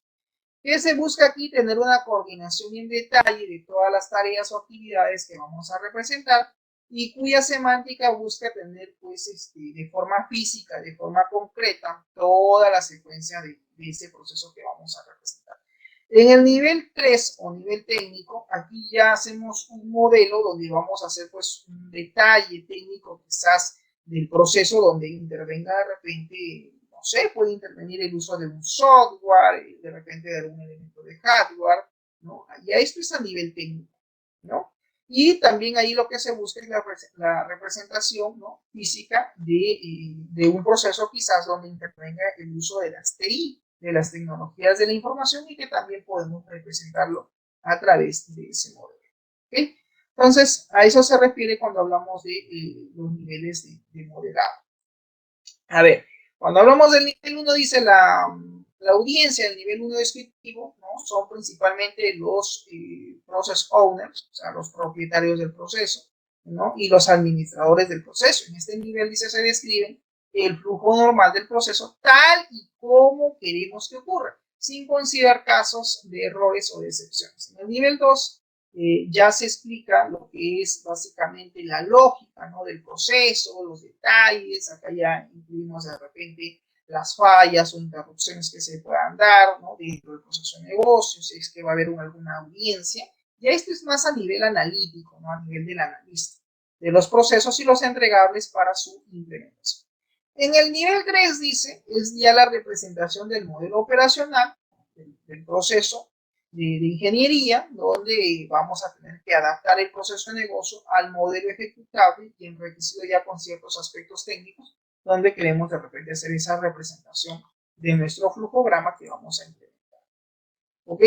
¿Qué se busca aquí? Tener una coordinación en detalle de todas las tareas o actividades que vamos a representar, y cuya semántica busca tener, pues, de forma física, de forma concreta, toda la secuencia de ese proceso que vamos a representar. En el nivel 3 o nivel técnico, aquí ya hacemos un modelo donde vamos a hacer, pues, un detalle técnico quizás del proceso, donde intervenga de repente, no sé, puede intervenir el uso de un software, de repente de algún elemento de hardware, ¿no? Ya esto es a nivel técnico, ¿no? Y también ahí lo que se busca es la representación, ¿no?, física de un proceso quizás donde intervenga el uso de las TI, de las tecnologías de la información, y que también podemos representarlo a través de ese modelo. ¿Okay? Entonces, a eso se refiere cuando hablamos de los niveles de modelado. A ver, cuando hablamos del nivel 1, dice la audiencia del nivel 1 descriptivo, ¿no?, son principalmente los process owners, o sea, los propietarios del proceso, ¿no?, y los administradores del proceso. En este nivel, dice, se describen el flujo normal del proceso tal y como queremos que ocurra, sin considerar casos de errores o de excepciones. En el nivel 2 ya se explica lo que es básicamente la lógica, ¿no?, del proceso, los detalles. Acá ya incluimos de repente las fallas o interrupciones que se puedan dar, ¿no?, dentro del proceso de negocio, si es que va a haber alguna audiencia. Ya esto es más a nivel analítico, ¿no?, a nivel del analista, de los procesos y los entregables para su implementación. En el nivel 3, dice, es ya la representación del modelo operacional, del proceso de ingeniería, donde vamos a tener que adaptar el proceso de negocio al modelo ejecutable y enriquecido ya con ciertos aspectos técnicos, donde queremos de repente hacer esa representación de nuestro flujograma que vamos a implementar. ¿Ok?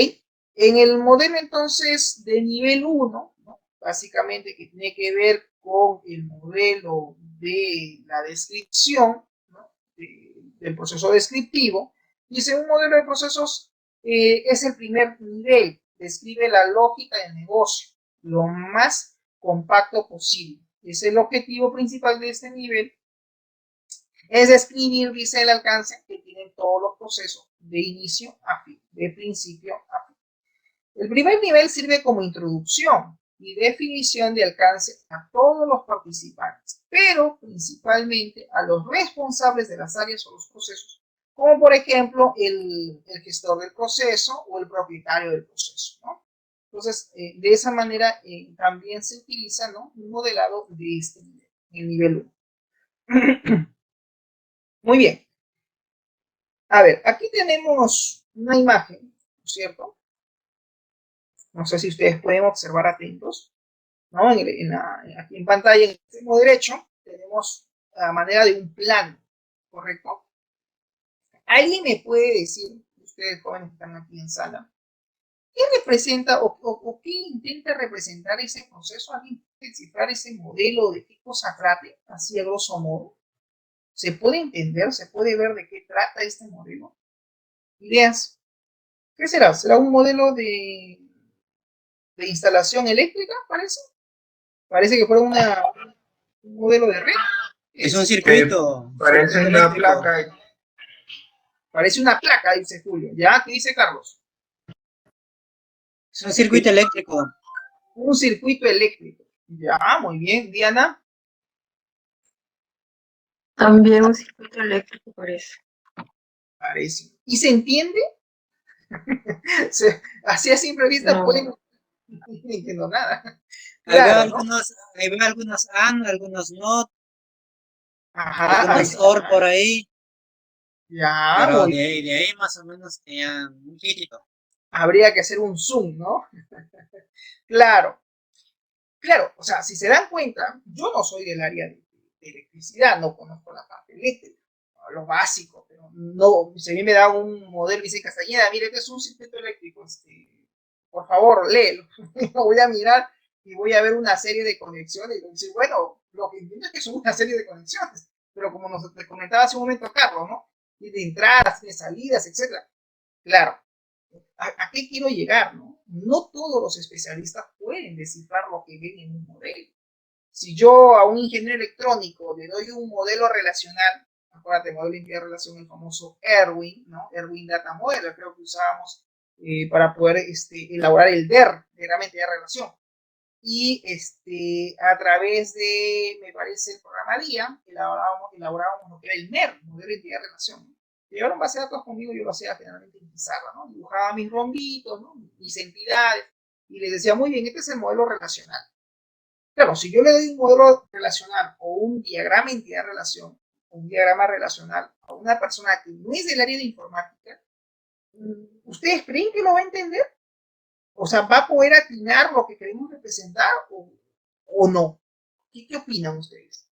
En el modelo entonces de nivel 1, ¿no?, básicamente que tiene que ver con el modelo de la descripción, ¿no?, del proceso descriptivo, dice un modelo de procesos es el primer nivel, describe la lógica del negocio lo más compacto posible. Es el objetivo principal de este nivel, es describir, dice, el alcance que tienen todos los procesos de inicio a fin, de principio a fin. El primer nivel sirve como introducción y definición de alcance a todos los participantes, pero principalmente a los responsables de las áreas o los procesos, como por ejemplo el gestor del proceso o el propietario del proceso, ¿no? Entonces, de esa manera también se utiliza, ¿no?, un modelado de este nivel, el nivel 1. Muy bien. A ver, aquí tenemos una imagen, ¿no es cierto? No sé si ustedes pueden observar atentos, ¿no? Aquí en pantalla, en el extremo derecho, tenemos a manera de un plano, ¿correcto? ¿Alguien me puede decir, ustedes jóvenes que están aquí en sala, qué representa o qué intenta representar ese proceso? ¿Alguien puede descifrar ese modelo, de qué cosa trate, así a grosso modo? ¿Se puede entender, se puede ver de qué trata este modelo? Ideas. ¿Qué será? ¿Será un modelo de instalación eléctrica, parece? Parece que fuera un modelo de red. Es un circuito. Parece Circuito una eléctrico. placa. Parece una placa, dice Julio. ¿Ya? ¿Qué dice Carlos? Es un circuito eléctrico. Un circuito eléctrico. Ya, muy bien. Diana. También un circuito eléctrico parece. Parece. ¿Y se entiende? Así a simple vista No. pueden... No entiendo nada. Ahí veo Claro, ¿no? algunos AND, algunos NOT, Ajá, algunos OR por ahí, ya, pero muy de bien. ahí más o menos tenían un poquitito. Habría que hacer un zoom, ¿no? Claro. Claro, o sea, si se dan cuenta, yo no soy del área de electricidad, no conozco la parte eléctrica, ¿no?, lo básico, pero no, si a mí me da un modelo y dice Castañeda, mire, este es un circuito eléctrico, por favor, léelo. Lo voy a mirar y voy a ver una serie de conexiones y decir, bueno, lo que entiendo es que son una serie de conexiones, pero como nos comentaba hace un momento Carlos, ¿no?, y de entradas, de salidas, etcétera. Claro, ¿a qué quiero llegar? No todos los especialistas pueden descifrar lo que ven en un modelo. Si yo a un ingeniero electrónico le doy un modelo relacional, acuérdate, modelo de identidad de relación, el famoso Erwin, ¿no? Erwin Data Model, creo que usábamos para poder elaborar el DER, diagrama de relación. Y a través de, me parece, el programa DIA, elaborábamos lo que era el MER, modelo de identidad de relación. Llevaron base de datos conmigo, yo lo hacía generalmente en pizarra, ¿no? Dibujaba mis rombitos, ¿no?, mis entidades, y les decía, muy bien, este es el modelo relacional. Claro, si yo le doy un modelo relacional o un diagrama de entidad de relación, un diagrama relacional a una persona que no es del área de informática, ¿ustedes creen que lo va a entender? O sea, ¿va a poder atinar lo que queremos representar o no? ¿Qué opinan ustedes?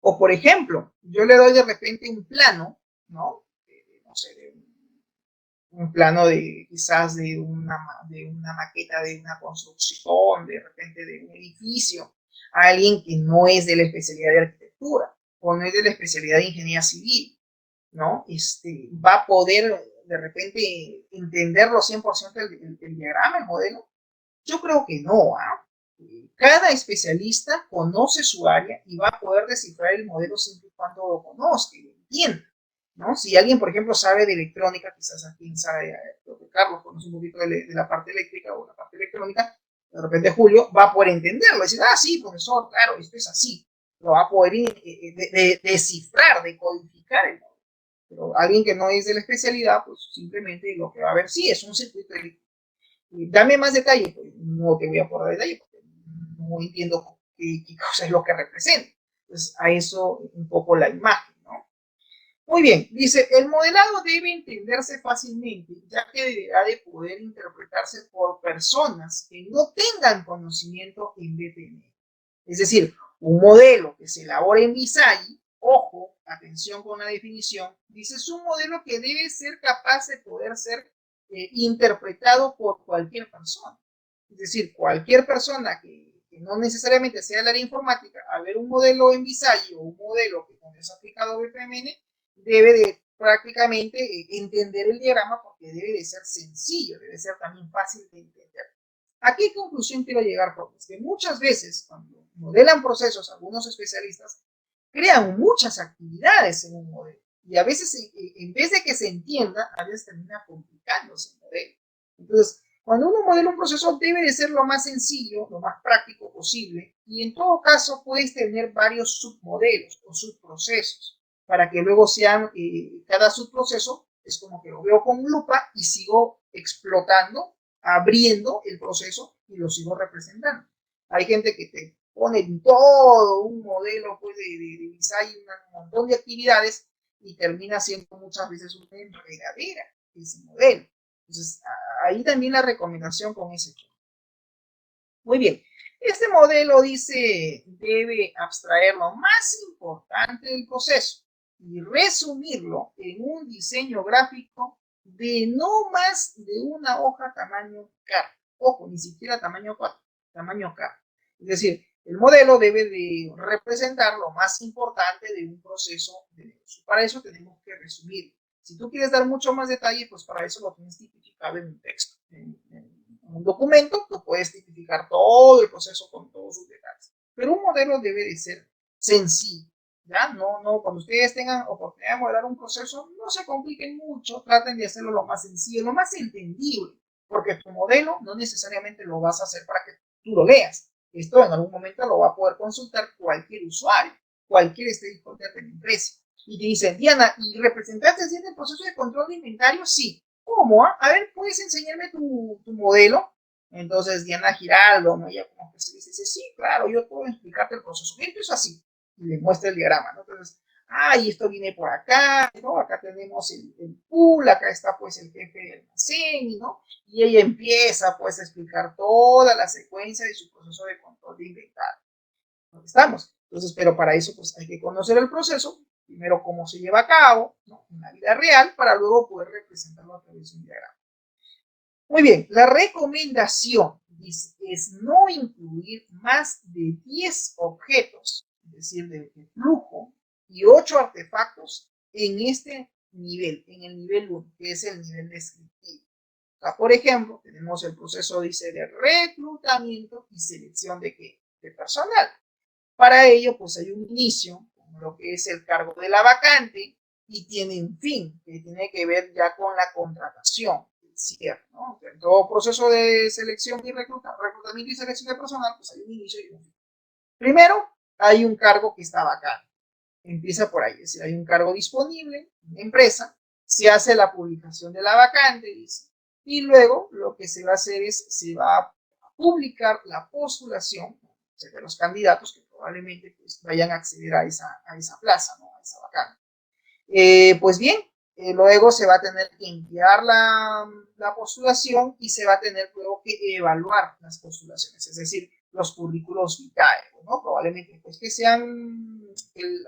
O, por ejemplo, yo le doy de repente un plano, ¿no? No sé, un plano de quizás de una maqueta de una construcción, de repente de un edificio, a alguien que no es de la especialidad de arquitectura o no es de la especialidad de ingeniería civil, ¿no? Va a poder de repente entenderlo 100% el diagrama, el modelo. Yo creo que no, ¿eh? Cada especialista conoce su área y va a poder descifrar el modelo siempre y cuando lo conozca y lo entienda, ¿no? Si alguien, por ejemplo, sabe de electrónica, quizás aquí en sabe, Carlos conoce un poquito de la parte eléctrica o la parte electrónica, de repente Julio va a poder entenderlo, decir, ah, sí, profesor, claro, esto es así. lo va a poder descifrar, decodificar el modelo. Pero alguien que no es de la especialidad, pues simplemente lo que va a ver, sí, es un circuito eléctrico. Dame más detalle, pues no te voy a poder dar detalle, porque no entiendo qué cosa es lo que representa. Entonces, a eso un poco la imagen, ¿no? Muy bien, dice, el modelado debe entenderse fácilmente, ya que deberá de poder interpretarse por personas que no tengan conocimiento en BPM. Es decir, un modelo que se elabora en Visay, ojo, atención con la definición, dice, es un modelo que debe ser capaz de poder ser interpretado por cualquier persona. Es decir, cualquier persona que no necesariamente sea del área informática, al ver un modelo en Visay o un modelo que es aplicado a BPMN, debe de prácticamente entender el diagrama porque debe de ser sencillo, debe ser también fácil de entender. ¿A qué conclusión quiero llegar, jóvenes? Que muchas veces, cuando modelan procesos, algunos especialistas crean muchas actividades en un modelo. Y a veces, en vez de que se entienda, a veces termina complicándose el modelo. Entonces, cuando uno modela un proceso, debe de ser lo más sencillo, lo más práctico posible. Y en todo caso, puedes tener varios submodelos o subprocesos para que luego sean, cada subproceso es como que lo veo con lupa y sigo explotando, abriendo el proceso y lo sigo representando. Hay gente que te pone todo un modelo pues, de Visay, un montón de actividades y termina siendo muchas veces una enredadera ese modelo. Entonces, ahí también la recomendación con ese tema. Muy bien, este modelo dice debe abstraer lo más importante del proceso y resumirlo en un diseño gráfico de no más de una hoja tamaño K. Ojo, ni siquiera tamaño 4, tamaño K. Es decir, el modelo debe de representar lo más importante de un proceso de negocio. Para eso tenemos que resumir. Si tú quieres dar mucho más detalle, pues para eso lo tienes tipificado en un texto, en un documento, tú puedes tipificar todo el proceso con todos sus detalles. Pero un modelo debe de ser sencillo, ¿ya? No, cuando ustedes tengan oportunidad de modelar un proceso, no se compliquen mucho, traten de hacerlo lo más sencillo, lo más entendible, porque tu modelo no necesariamente lo vas a hacer para que tú lo leas. Esto en algún momento lo va a poder consultar cualquier usuario, cualquier stakeholder de la empresa. Y te dicen, Diana, ¿y representaste así en el proceso de control de inventario? Sí. ¿Cómo? A ver, ¿puedes enseñarme tu modelo? Entonces Diana Giraldo, ¿no? Ella como que se dice, sí, claro, yo puedo explicarte el proceso. Y empiezo así, y le muestra el diagrama, ¿no? Entonces, y esto viene por acá, ¿no? Acá tenemos el pool, acá está pues el jefe de almacén, ¿no? Y ella empieza pues a explicar toda la secuencia de su proceso de control de inventario. ¿Dónde estamos? Entonces, pero para eso pues hay que conocer el proceso, primero cómo se lleva a cabo, ¿no? En la vida real, para luego poder representarlo a través de un diagrama. Muy bien, la recomendación es no incluir más de 10 objetos, es decir, de flujo, y 8 artefactos en este nivel, en el nivel 1, que es el nivel descriptivo. O sea, por ejemplo, tenemos el proceso, dice, de reclutamiento y selección de ¿qué? De personal. Para ello, pues hay un inicio, con lo que es el cargo de la vacante, y tiene un fin, que tiene que ver ya con la contratación, el cierre, ¿no? En todo proceso de selección y reclutamiento y selección de personal, pues hay un inicio y un fin. Primero, hay un cargo que está vacante. Empieza por ahí, es decir, hay un cargo disponible en la empresa, se hace la publicación de la vacante, dice, y luego lo que se va a hacer es, se va a publicar la postulación de los candidatos que probablemente pues, vayan a acceder a esa plaza, ¿no? A esa vacante. Pues bien, luego se va a tener que enviar la postulación y se va a tener luego que evaluar las postulaciones, es decir, los currículos vitae, ¿no? Probablemente pues que sean,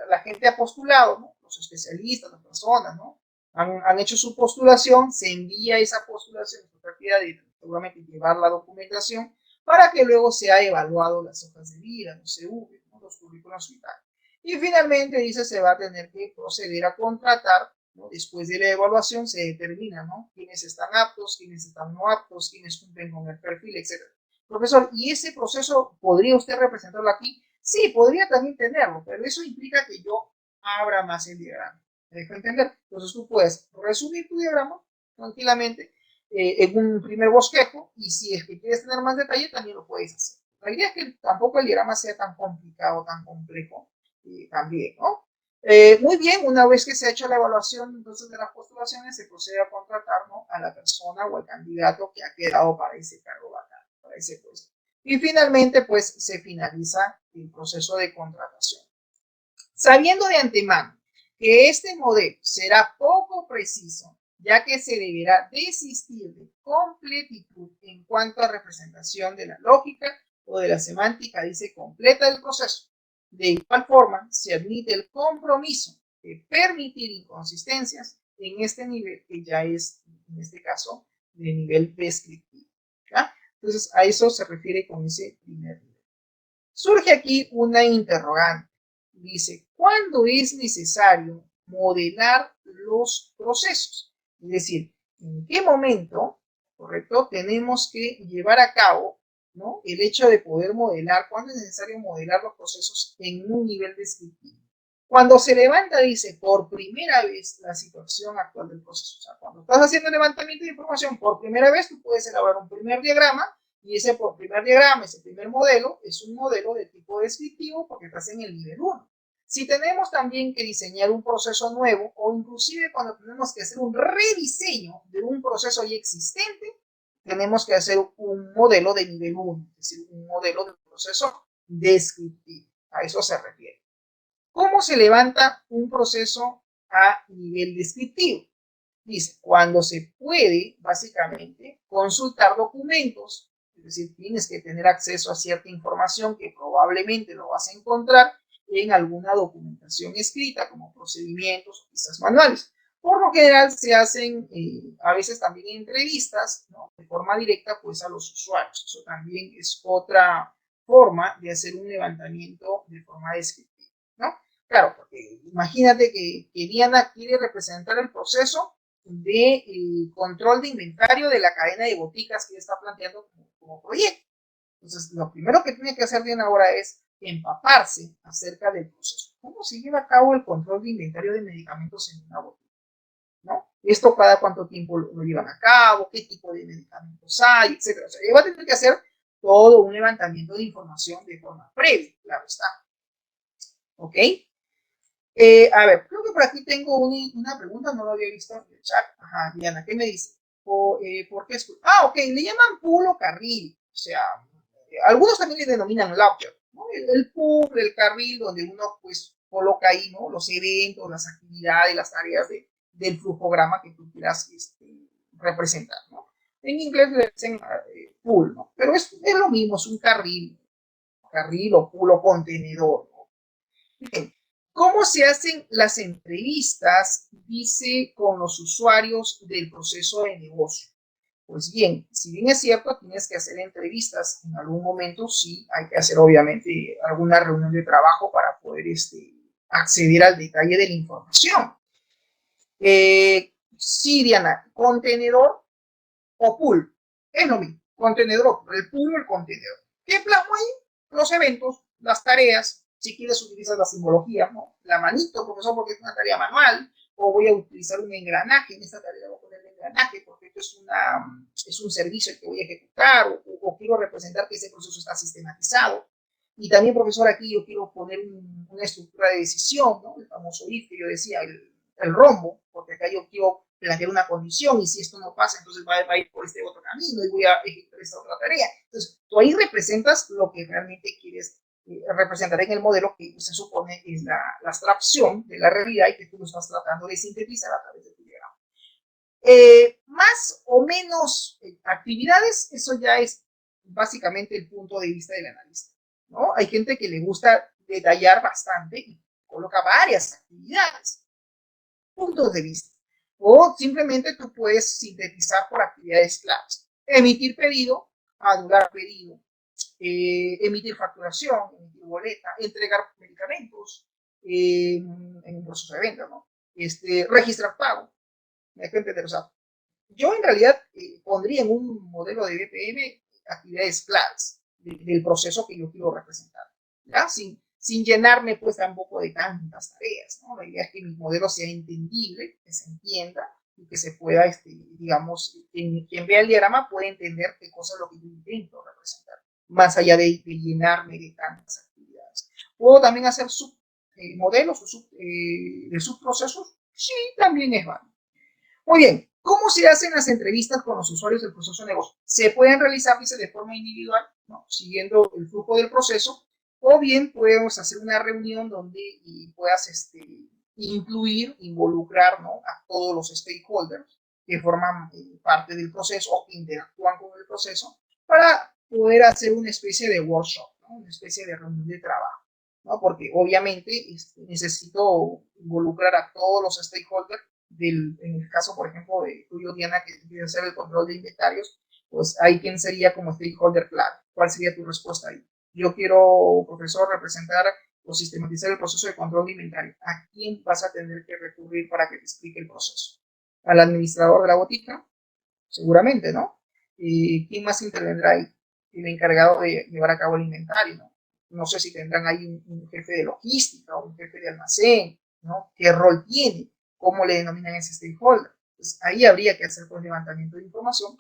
la gente ha postulado, ¿no? Los especialistas, las personas, ¿no? Han hecho su postulación, se envía esa postulación, se trata de seguramente llevar la documentación para que luego sea evaluado las hojas de vida, los CV, ¿no? Los currículos vitae. Y finalmente dice se va a tener que proceder a contratar, ¿no? Después de la evaluación se determina, ¿no? Quiénes están aptos, quiénes están no aptos, quiénes cumplen con el perfil, etc. Profesor, ¿y ese proceso podría usted representarlo aquí? Sí, podría también tenerlo, pero eso implica que yo abra más el diagrama. ¿Me dejo entender? Entonces tú puedes resumir tu diagrama tranquilamente en un primer bosquejo y si es que quieres tener más detalle también lo puedes hacer. La idea es que tampoco el diagrama sea tan complicado, tan complejo, también, ¿no? Muy bien, una vez que se ha hecho la evaluación entonces de las postulaciones, se procede a contratar, ¿no?, a la persona o al candidato que ha quedado para ese cargo vacante, para ese puesto. Y finalmente, pues, se finaliza el proceso de contratación. Sabiendo de antemano que este modelo será poco preciso, ya que se deberá desistir de completitud en cuanto a representación de la lógica o de la semántica, dice, completa del proceso. De igual forma, se admite el compromiso de permitir inconsistencias en este nivel, que ya es, en este caso, de nivel descriptivo, ¿ya? Entonces, a eso se refiere con ese primer nivel. Surge aquí una interrogante. Dice, ¿cuándo es necesario modelar los procesos? Es decir, ¿en qué momento, correcto, tenemos que llevar a cabo, ¿no?, el hecho de poder modelar? ¿Cuándo es necesario modelar los procesos en un nivel descriptivo? Cuando se levanta, dice, por primera vez la situación actual del proceso. O sea, cuando estás haciendo levantamiento de información por primera vez, tú puedes elaborar un primer diagrama, y ese primer diagrama, ese primer modelo, es un modelo de tipo descriptivo porque estás en el nivel 1. Si tenemos también que diseñar un proceso nuevo, o inclusive cuando tenemos que hacer un rediseño de un proceso ya existente, tenemos que hacer un modelo de nivel 1, es decir, un modelo de proceso descriptivo. A eso se refiere. ¿Cómo se levanta un proceso a nivel descriptivo? Dice, cuando se puede, básicamente, consultar documentos, es decir, tienes que tener acceso a cierta información que probablemente lo vas a encontrar en alguna documentación escrita, como procedimientos o quizás manuales. Por lo general se hacen a veces también entrevistas, ¿no?, de forma directa, pues, a los usuarios. Eso también es otra forma de hacer un levantamiento de forma descriptiva, ¿no? Claro, porque imagínate que Diana quiere representar el proceso de control de inventario de la cadena de boticas que está planteando como proyecto. Entonces, lo primero que tiene que hacer bien ahora es empaparse acerca del proceso. ¿Cómo se lleva a cabo el control de inventario de medicamentos en una botica, ¿no? Esto cada cuánto tiempo lo llevan a cabo, qué tipo de medicamentos hay, etcétera. O sea, va a tener que hacer todo un levantamiento de información de forma previa, claro está. ¿Ok? A ver, creo que por aquí tengo una pregunta, no lo había visto en el chat. Ajá, Diana, ¿qué me dice? ¿Por qué es? Ok, le llaman pool o carril. O sea, algunos también le denominan ledger, ¿no? El pool, el carril, donde uno pues coloca ahí, ¿no?, los eventos, las actividades, las tareas del flujograma que tú quieras representar, ¿no? En inglés le dicen pool, ¿no? Pero es lo mismo, es un carril o pool o contenedor, ¿no? Bien. ¿Cómo se hacen las entrevistas, dice, con los usuarios del proceso de negocio? Pues bien, si bien es cierto, tienes que hacer entrevistas en algún momento, sí, hay que hacer obviamente alguna reunión de trabajo para poder acceder al detalle de la información. Sí, Diana, contenedor o pool, es lo mismo, contenedor o pool, el pool o el contenedor. ¿Qué plasmo ahí? Los eventos, las tareas. Si quieres utilizar la simbología, ¿no?, la manito, profesor, porque es una tarea manual, o voy a utilizar un engranaje, en esta tarea voy a poner el engranaje porque esto es un servicio que voy a ejecutar, o quiero representar que ese proceso está sistematizado. Y también, profesor, aquí yo quiero poner una estructura de decisión, ¿no?, el famoso if que yo decía, el rombo, porque acá yo quiero plantear una condición, y si esto no pasa, entonces va a ir por este otro camino y voy a ejecutar esta otra tarea. Entonces, tú ahí representas lo que realmente quieres representar en el modelo, que se supone es la abstracción de la realidad y que tú lo estás tratando de sintetizar a través de tu diagrama. Más o menos actividades, eso ya es básicamente el punto de vista del analista, ¿no? Hay gente que le gusta detallar bastante y coloca varias actividades, puntos de vista. O simplemente tú puedes sintetizar por actividades claves. Emitir pedido, anular pedido, emitir facturación, emitir boleta, entregar medicamentos en un proceso de venta, ¿no? Registrar pago. ¿Me dejo entender? O sea, yo en realidad pondría en un modelo de BPM actividades claves del proceso que yo quiero representar, ¿ya? Sin llenarme pues tampoco de tantas tareas, ¿no? La idea es que mi modelo sea entendible, que se entienda y que se pueda, digamos, quien vea el diagrama puede entender qué cosa es lo que yo intento representar, más allá de llenarme de tantas actividades. Puedo también hacer modelos de subprocesos, sí, también es válido. Muy bien, ¿cómo se hacen las entrevistas con los usuarios del proceso de negocio? Se pueden realizar, dice, de forma individual, ¿no? Siguiendo el flujo del proceso, o bien podemos hacer una reunión donde puedas incluir, involucrar, ¿no?, a todos los stakeholders que forman parte del proceso o que interactúan con el proceso para poder hacer una especie de workshop, ¿no?, una especie de reunión de trabajo, ¿no? Porque obviamente necesito involucrar a todos los stakeholders en el caso, por ejemplo, de tuyo, Diana, que quiere hacer el control de inventarios, pues ahí quién sería como stakeholder clave. ¿Cuál sería tu respuesta ahí? Yo quiero, profesor, representar o sistematizar el proceso de control de inventario. ¿A quién vas a tener que recurrir para que te explique el proceso? ¿Al administrador de la botica? Seguramente, ¿no? ¿Quién más intervendrá ahí? El encargado de llevar a cabo el inventario, ¿no? No sé si tendrán ahí un jefe de logística o un jefe de almacén, ¿no? ¿Qué rol tiene? ¿Cómo le denominan ese stakeholder? Pues ahí habría que hacer pues levantamiento de información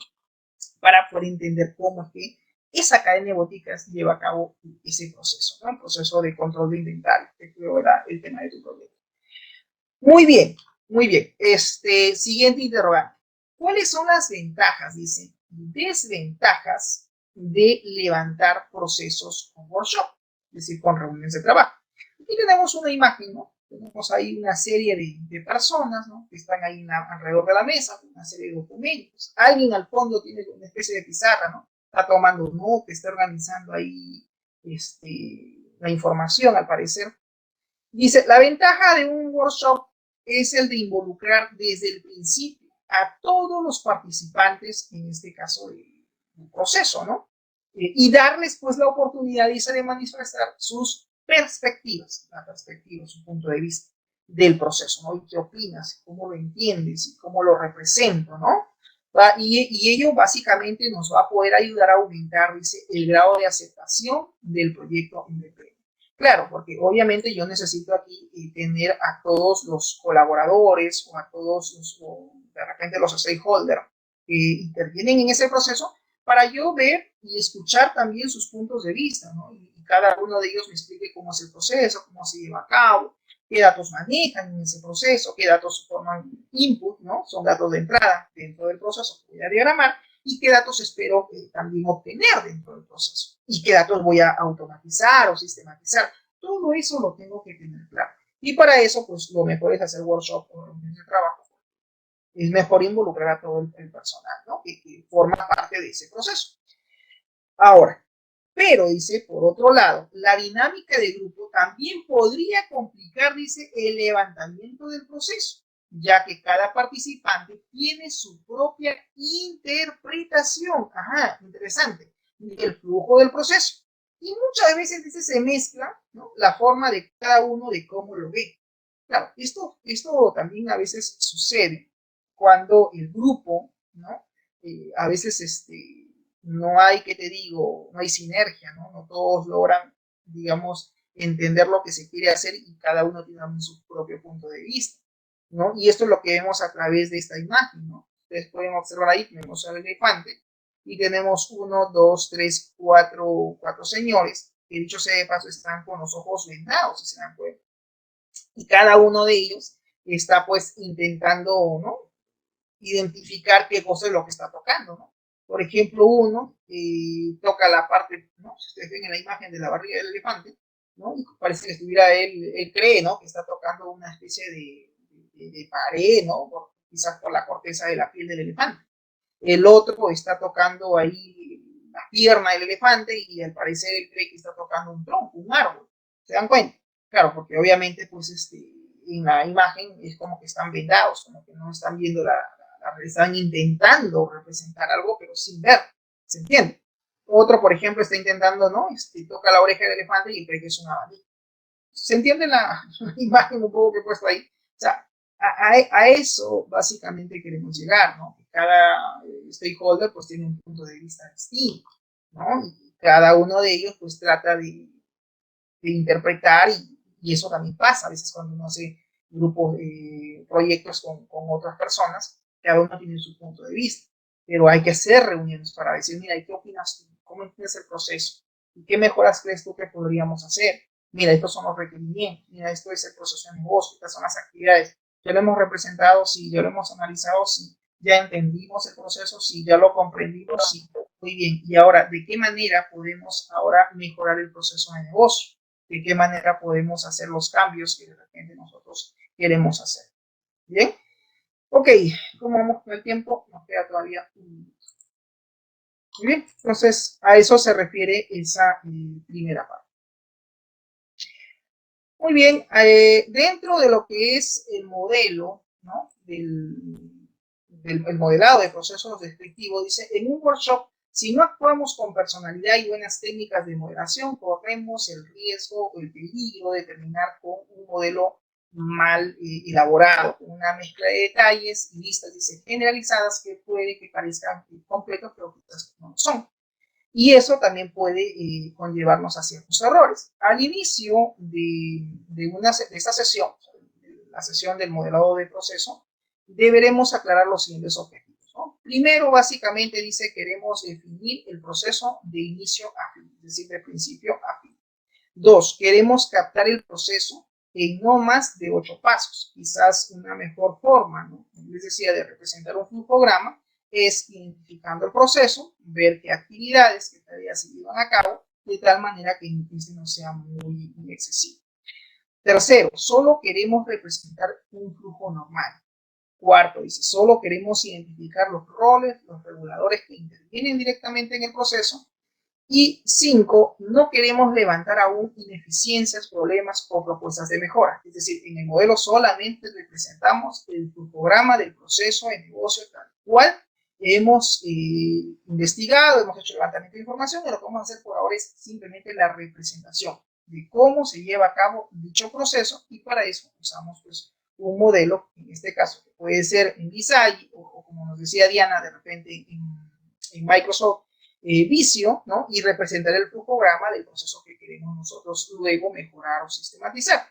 para poder entender cómo es que esa cadena de boticas lleva a cabo ese proceso, ¿no? El proceso de control de inventario, que creo era el tema de tu problema. Muy bien, muy bien. Siguiente interrogante. ¿Cuáles son las ventajas, dice, desventajas de levantar procesos con workshop, es decir, con reuniones de trabajo? Aquí tenemos una imagen, ¿no? Tenemos ahí una serie de personas, ¿no?, que están ahí alrededor de la mesa, una serie de documentos. Alguien al fondo tiene una especie de pizarra, ¿no? Está tomando nota, está organizando ahí la información, al parecer. Dice, la ventaja de un workshop es el de involucrar desde el principio a todos los participantes, en este caso del proceso, ¿no? Y darles pues la oportunidad, dice, de manifestar sus perspectivas, la perspectiva, su punto de vista del proceso, ¿no? ¿Y qué opinas? ¿Cómo lo entiendes? ¿Y cómo lo represento? ¿No? Y ello básicamente nos va a poder ayudar a aumentar, dice, el grado de aceptación del proyecto independiente. Claro, porque obviamente yo necesito aquí tener a todos los colaboradores o a todos de repente los stakeholders que intervienen en ese proceso para yo ver y escuchar también sus puntos de vista, ¿no? Y cada uno de ellos me explique cómo es el proceso, cómo se lleva a cabo, qué datos manejan en ese proceso, qué datos forman input, ¿no? Son datos de entrada dentro del proceso que voy a diagramar, y qué datos espero también obtener dentro del proceso, y qué datos voy a automatizar o sistematizar. Todo eso lo tengo que tener claro. Y para eso, pues lo mejor es hacer workshop o reuniones de trabajo. Es mejor involucrar a todo el personal, ¿no?, que forma parte de ese proceso. Ahora, pero dice, por otro lado, la dinámica de grupo también podría complicar, dice, el levantamiento del proceso, ya que cada participante tiene su propia interpretación, ajá, interesante, del flujo del proceso. Y muchas veces, dice, se mezcla, ¿no?, la forma de cada uno de cómo lo ve. Claro, esto también a veces sucede cuando el grupo, ¿no?, a veces no hay, ¿qué te digo?, no hay sinergia, ¿no? No todos logran, digamos, entender lo que se quiere hacer y cada uno tiene su propio punto de vista, ¿no? Y esto es lo que vemos a través de esta imagen, ¿no? Ustedes pueden observar ahí, tenemos al elefante y tenemos 1, 2, 3, 4 señores que, dicho sea de paso, están con los ojos vendados, si se dan cuenta. Y cada uno de ellos está pues intentando, ¿no?, identificar qué cosa es lo que está tocando, ¿no? Por ejemplo, uno toca la parte, ¿no?, si ustedes ven en la imagen de la barriga del elefante, ¿no?, y parece que estuviera él cree, ¿no?, que está tocando una especie de pared, ¿no?, quizás por la corteza de la piel del elefante. El otro está tocando ahí la pierna del elefante y al parecer él cree que está tocando un tronco, un árbol. ¿Se dan cuenta? Claro, porque obviamente pues en la imagen es como que están vendados, como que no están viendo están intentando representar algo, pero sin ver, ¿se entiende? Otro, por ejemplo, está intentando, ¿no?, toca la oreja del elefante y cree que es un abanico. ¿Se entiende la imagen un poco que he puesto ahí? O sea, a eso básicamente queremos llegar, ¿no? Que cada stakeholder pues tiene un punto de vista distinto, ¿no? Y cada uno de ellos pues trata de interpretar y eso también pasa a veces cuando uno hace grupos, proyectos con otras personas, cada uno tiene su punto de vista, pero hay que hacer reuniones para decir, mira, ¿y qué opinas tú? ¿Cómo entiendes el proceso? ¿Y qué mejoras crees tú que podríamos hacer? mira, estos son los requerimientos, mira, esto es el proceso de negocio, estas son las actividades. Ya lo hemos representado, sí, ya lo hemos analizado, sí, ya entendimos el proceso, sí, ya lo comprendimos, sí. Muy bien, y ahora, ¿de qué manera podemos ahora mejorar el proceso de negocio? ¿De qué manera podemos hacer los cambios que de repente nosotros queremos hacer? Bien, ok, ¿cómo vamos con el tiempo? Nos queda todavía un minuto. Muy bien, entonces a eso se refiere esa primera parte. Muy bien, dentro de lo que es el modelo, ¿no? El modelado de procesos descriptivos, dice, en un workshop, si no actuamos con personalidad y buenas técnicas de moderación, corremos el riesgo o el peligro de terminar con un modelo mal elaborado, con una mezcla de detalles y listas, dice, generalizadas que puede que parezcan completos, pero quizás no lo son. Y eso también puede conllevarnos a ciertos errores. Al inicio de esta sesión, la sesión del modelado de proceso, deberemos aclarar los siguientes objetivos, ¿no? Primero, básicamente dice, queremos definir el proceso de inicio a fin, es decir, de principio a fin. Dos, queremos captar el proceso en no más de 8 pasos. Quizás una mejor forma, ¿no? Les decía, de representar un flujograma es identificando el proceso, ver qué actividades, qué tareas se llevan a cabo, de tal manera que no sea muy excesivo. Tercero, solo queremos representar un flujo normal. Cuarto, dice, solo queremos identificar los roles, los reguladores que intervienen directamente en el proceso. Y 5, no queremos levantar aún ineficiencias, problemas o propuestas de mejora. Es decir, en el modelo solamente representamos el flujograma del proceso de negocio tal cual hemos investigado, hemos hecho levantamiento de información, y lo que vamos a hacer por ahora es simplemente la representación de cómo se lleva a cabo dicho proceso, y para eso usamos pues un modelo, en este caso que puede ser en Visage o como nos decía Diana, de repente en Microsoft Visio, ¿no? Y representar el flujograma del proceso que queremos nosotros luego mejorar o sistematizar.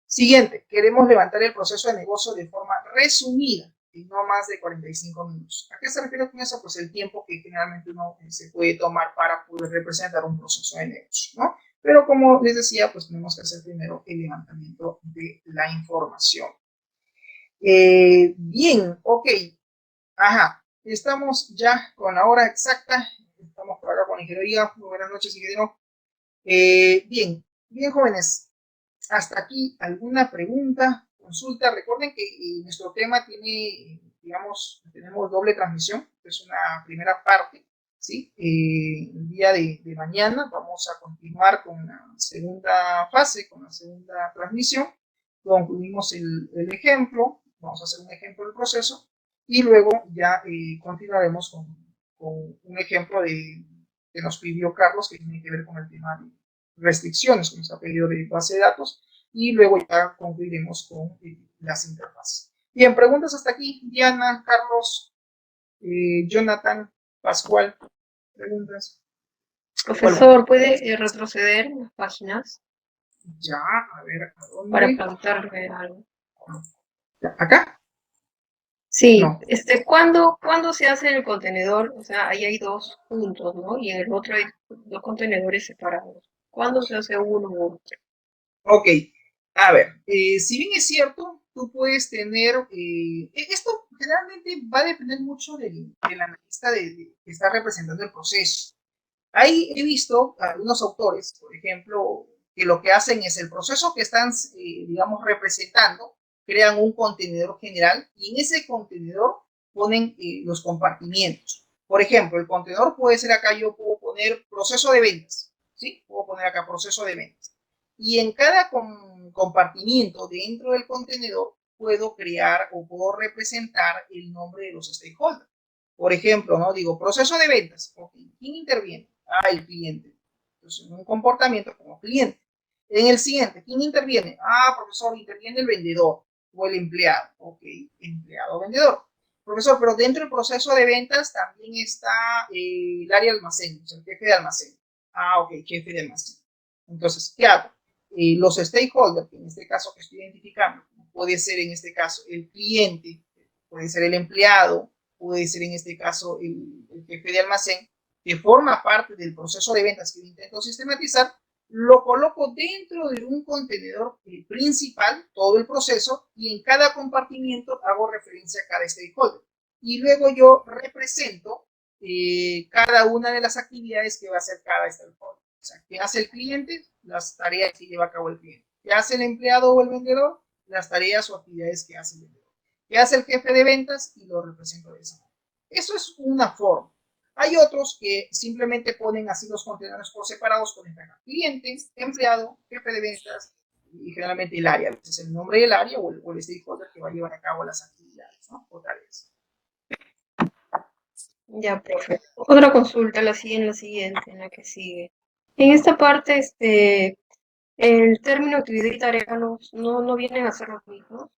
Siguiente, queremos levantar el proceso de negocio de forma resumida, y no más de 45 minutos. ¿A qué se refiere con eso? Pues el tiempo que generalmente uno se puede tomar para poder representar un proceso de negocio, ¿no? Pero como les decía, pues tenemos que hacer primero el levantamiento de la información. Bien, ok. Ajá, estamos ya con la hora exacta. Estamos por acá con ingeniería. Muy buenas noches, ingeniero. Bien, jóvenes. Hasta aquí, ¿alguna pregunta, consulta? Recuerden que nuestro tema tiene, digamos, tenemos doble transmisión. Es una primera parte, ¿sí? El día de mañana vamos a continuar con la segunda fase, con la segunda transmisión. Concluimos el ejemplo, vamos a hacer un ejemplo del proceso y luego ya continuaremos con un ejemplo que nos pidió Carlos, que tiene que ver con el tema de restricciones, como se ha pedido de base de datos, y luego ya concluiremos con las interfaces. Bien, preguntas hasta aquí, Diana, Carlos, Jonathan, Pascual, preguntas. Profesor, ¿puede retroceder las páginas Ya, a ver, ¿a dónde? para preguntarle algo? ¿Acá? Sí, No. ¿cuándo se hace el contenedor? O sea, ahí hay dos puntos, ¿no? Y en el otro hay dos contenedores separados. ¿Cuándo se hace uno u otro? Ok, a ver, si bien es cierto, tú puedes tener, esto generalmente va a depender mucho del analista que está representando el proceso. Ahí he visto algunos autores, por ejemplo, que lo que hacen es el proceso que están, digamos, representando, crean un contenedor general y en ese contenedor ponen los compartimientos. Por ejemplo, el contenedor puede ser acá, yo puedo poner proceso de ventas, ¿sí? Puedo poner acá proceso de ventas. Y en cada compartimiento dentro del contenedor puedo crear o puedo representar el nombre de los stakeholders. Por ejemplo, ¿no? Digo, proceso de ventas. Okay. ¿Quién interviene? El cliente. Entonces, un comportamiento como cliente. En el siguiente, ¿quién interviene? Profesor, interviene el vendedor o el empleado. Ok, empleado o vendedor. Profesor, pero dentro del proceso de ventas también está el área de almacén, o sea, el jefe de almacén. Ok, jefe de almacén. Entonces, ¿qué hago? Los stakeholders, que en este caso que estoy identificando, puede ser en este caso el cliente, puede ser el empleado, puede ser en este caso el jefe de almacén, que forma parte del proceso de ventas que intento sistematizar, lo coloco dentro de un contenedor principal, todo el proceso, y en cada compartimiento hago referencia a cada stakeholder. Y luego yo represento cada una de las actividades que va a hacer cada stakeholder. O sea, ¿qué hace el cliente? Las tareas que lleva a cabo el cliente. ¿Qué hace el empleado o el vendedor? Las tareas o actividades que hace el vendedor. ¿Qué hace el jefe de ventas? Y lo represento de esa manera. Eso es una forma. Hay otros que simplemente ponen así los contenedores por separados, conectan a cliente, empleado, jefe de ventas y generalmente el área. Es el nombre del área o el stakeholder que va a llevar a cabo las actividades, ¿no? O tareas. Ya, profe. Otra consulta, la siguiente, en la que sigue. En esta parte, el término actividad y tarea no vienen a ser los mismos.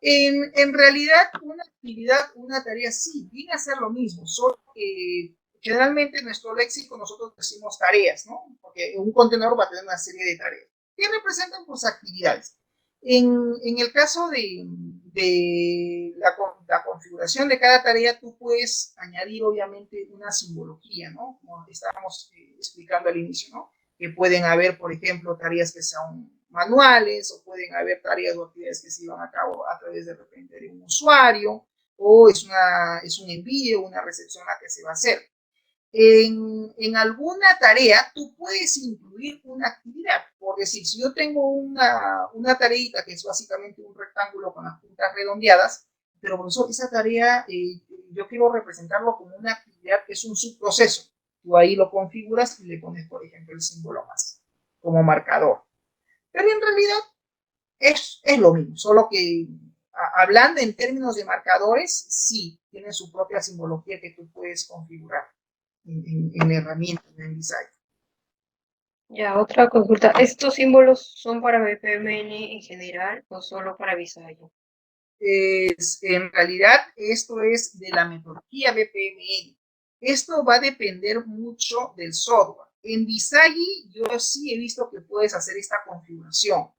En realidad, una actividad, una tarea sí, viene a ser lo mismo, solo que generalmente en nuestro léxico nosotros decimos tareas, ¿no? Porque un contenedor va a tener una serie de tareas. ¿Qué representan? Pues actividades. En el caso de la configuración de cada tarea, tú puedes añadir obviamente una simbología, ¿no? Como estábamos explicando al inicio, ¿no? Que pueden haber, por ejemplo, tareas que sean manuales o pueden haber tareas o actividades que se llevan a cabo a través de repente de un usuario o es un envío, una recepción la que se va a hacer. En alguna tarea tú puedes incluir una actividad. Por decir, si yo tengo una tareita que es básicamente un rectángulo con las puntas redondeadas, pero por eso esa tarea yo quiero representarlo como una actividad que es un subproceso. Tú ahí lo configuras y le pones, por ejemplo, el símbolo más como marcador. Pero en realidad es lo mismo, solo que hablando en términos de marcadores, sí, tiene su propia simbología que tú puedes configurar en la herramienta, en Visage. Ya, otra consulta. ¿Estos símbolos son para BPMN en general o solo para Visage? En realidad, esto es de la metodología BPMN. Esto va a depender mucho del software. En Visage yo sí he visto que puedes hacer esta configuración.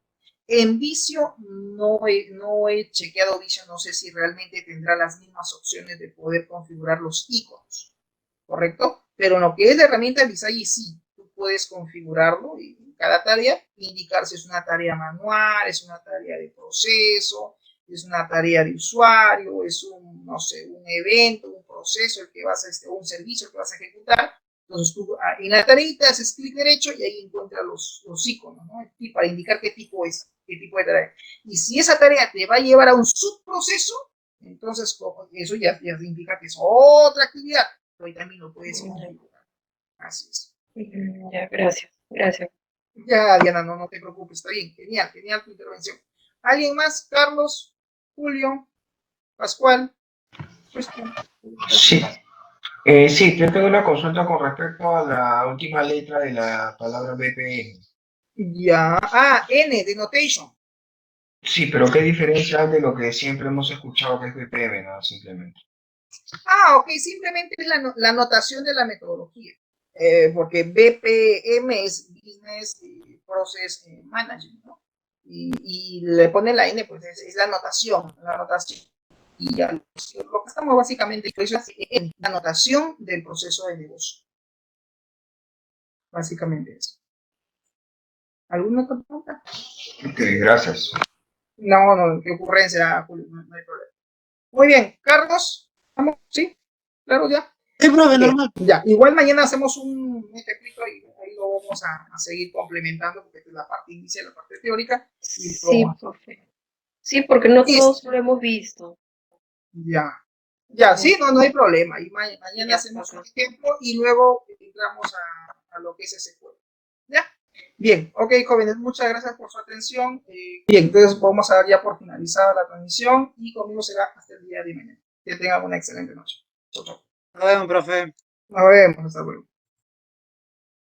En Visio no he chequeado Visio, no sé si realmente tendrá las mismas opciones de poder configurar los iconos, ¿correcto? Pero en lo que es la herramienta Visage sí, tú puedes configurarlo en cada tarea, indicar si es una tarea manual, es una tarea de proceso, es una tarea de usuario, es un, no sé, un evento, un proceso, el que vas a, un servicio que vas a ejecutar. Entonces tú en la tareita haces clic derecho y ahí encuentras los iconos, ¿no? Para indicar qué tipo es, qué tipo de tarea. Y si esa tarea te va a llevar a un subproceso, entonces eso ya significa que es otra actividad, pero ahí también lo puedes configurar. Así es. Ya, gracias. Ya, Diana, no te preocupes, está bien, genial tu intervención. ¿Alguien más? Carlos, Julio, Pascual. Pues, Sí, sí, yo tengo una consulta con respecto a la última letra de la palabra BPM. ya, N, de notation. Sí, pero ¿qué diferencia hay de lo que siempre hemos escuchado que es BPM, no? Simplemente. Ok, simplemente es la notación de la metodología. Porque BPM es Business Process Management, ¿no? Y le pone la N, pues es la notación. Y ya, lo que estamos básicamente es en la notación del proceso de negocio. Básicamente eso. ¿Alguna otra pregunta? Ok, gracias. No, qué ocurrencia, Julio, no hay problema. Muy bien, Carlos, ¿vamos? ¿Sí? Claro, ya. Sí, profe, normal. Ya, igual mañana hacemos un ejemplito y ahí lo vamos a seguir complementando porque es la parte inicial, la parte teórica. Y Sí, profe. Sí, porque no todos lo hemos visto. Ya, sí, no hay problema. Y mañana Ya, hacemos un ejemplo y luego entramos a lo que es ese juego. ¿Ya? Bien, ok, jóvenes, muchas gracias por su atención. Bien, entonces vamos a dar ya por finalizada la transmisión y conmigo será hasta el día de mañana. Que tengan una excelente noche. Chau, chau. Nos vemos, profe. Nos vemos, hasta luego.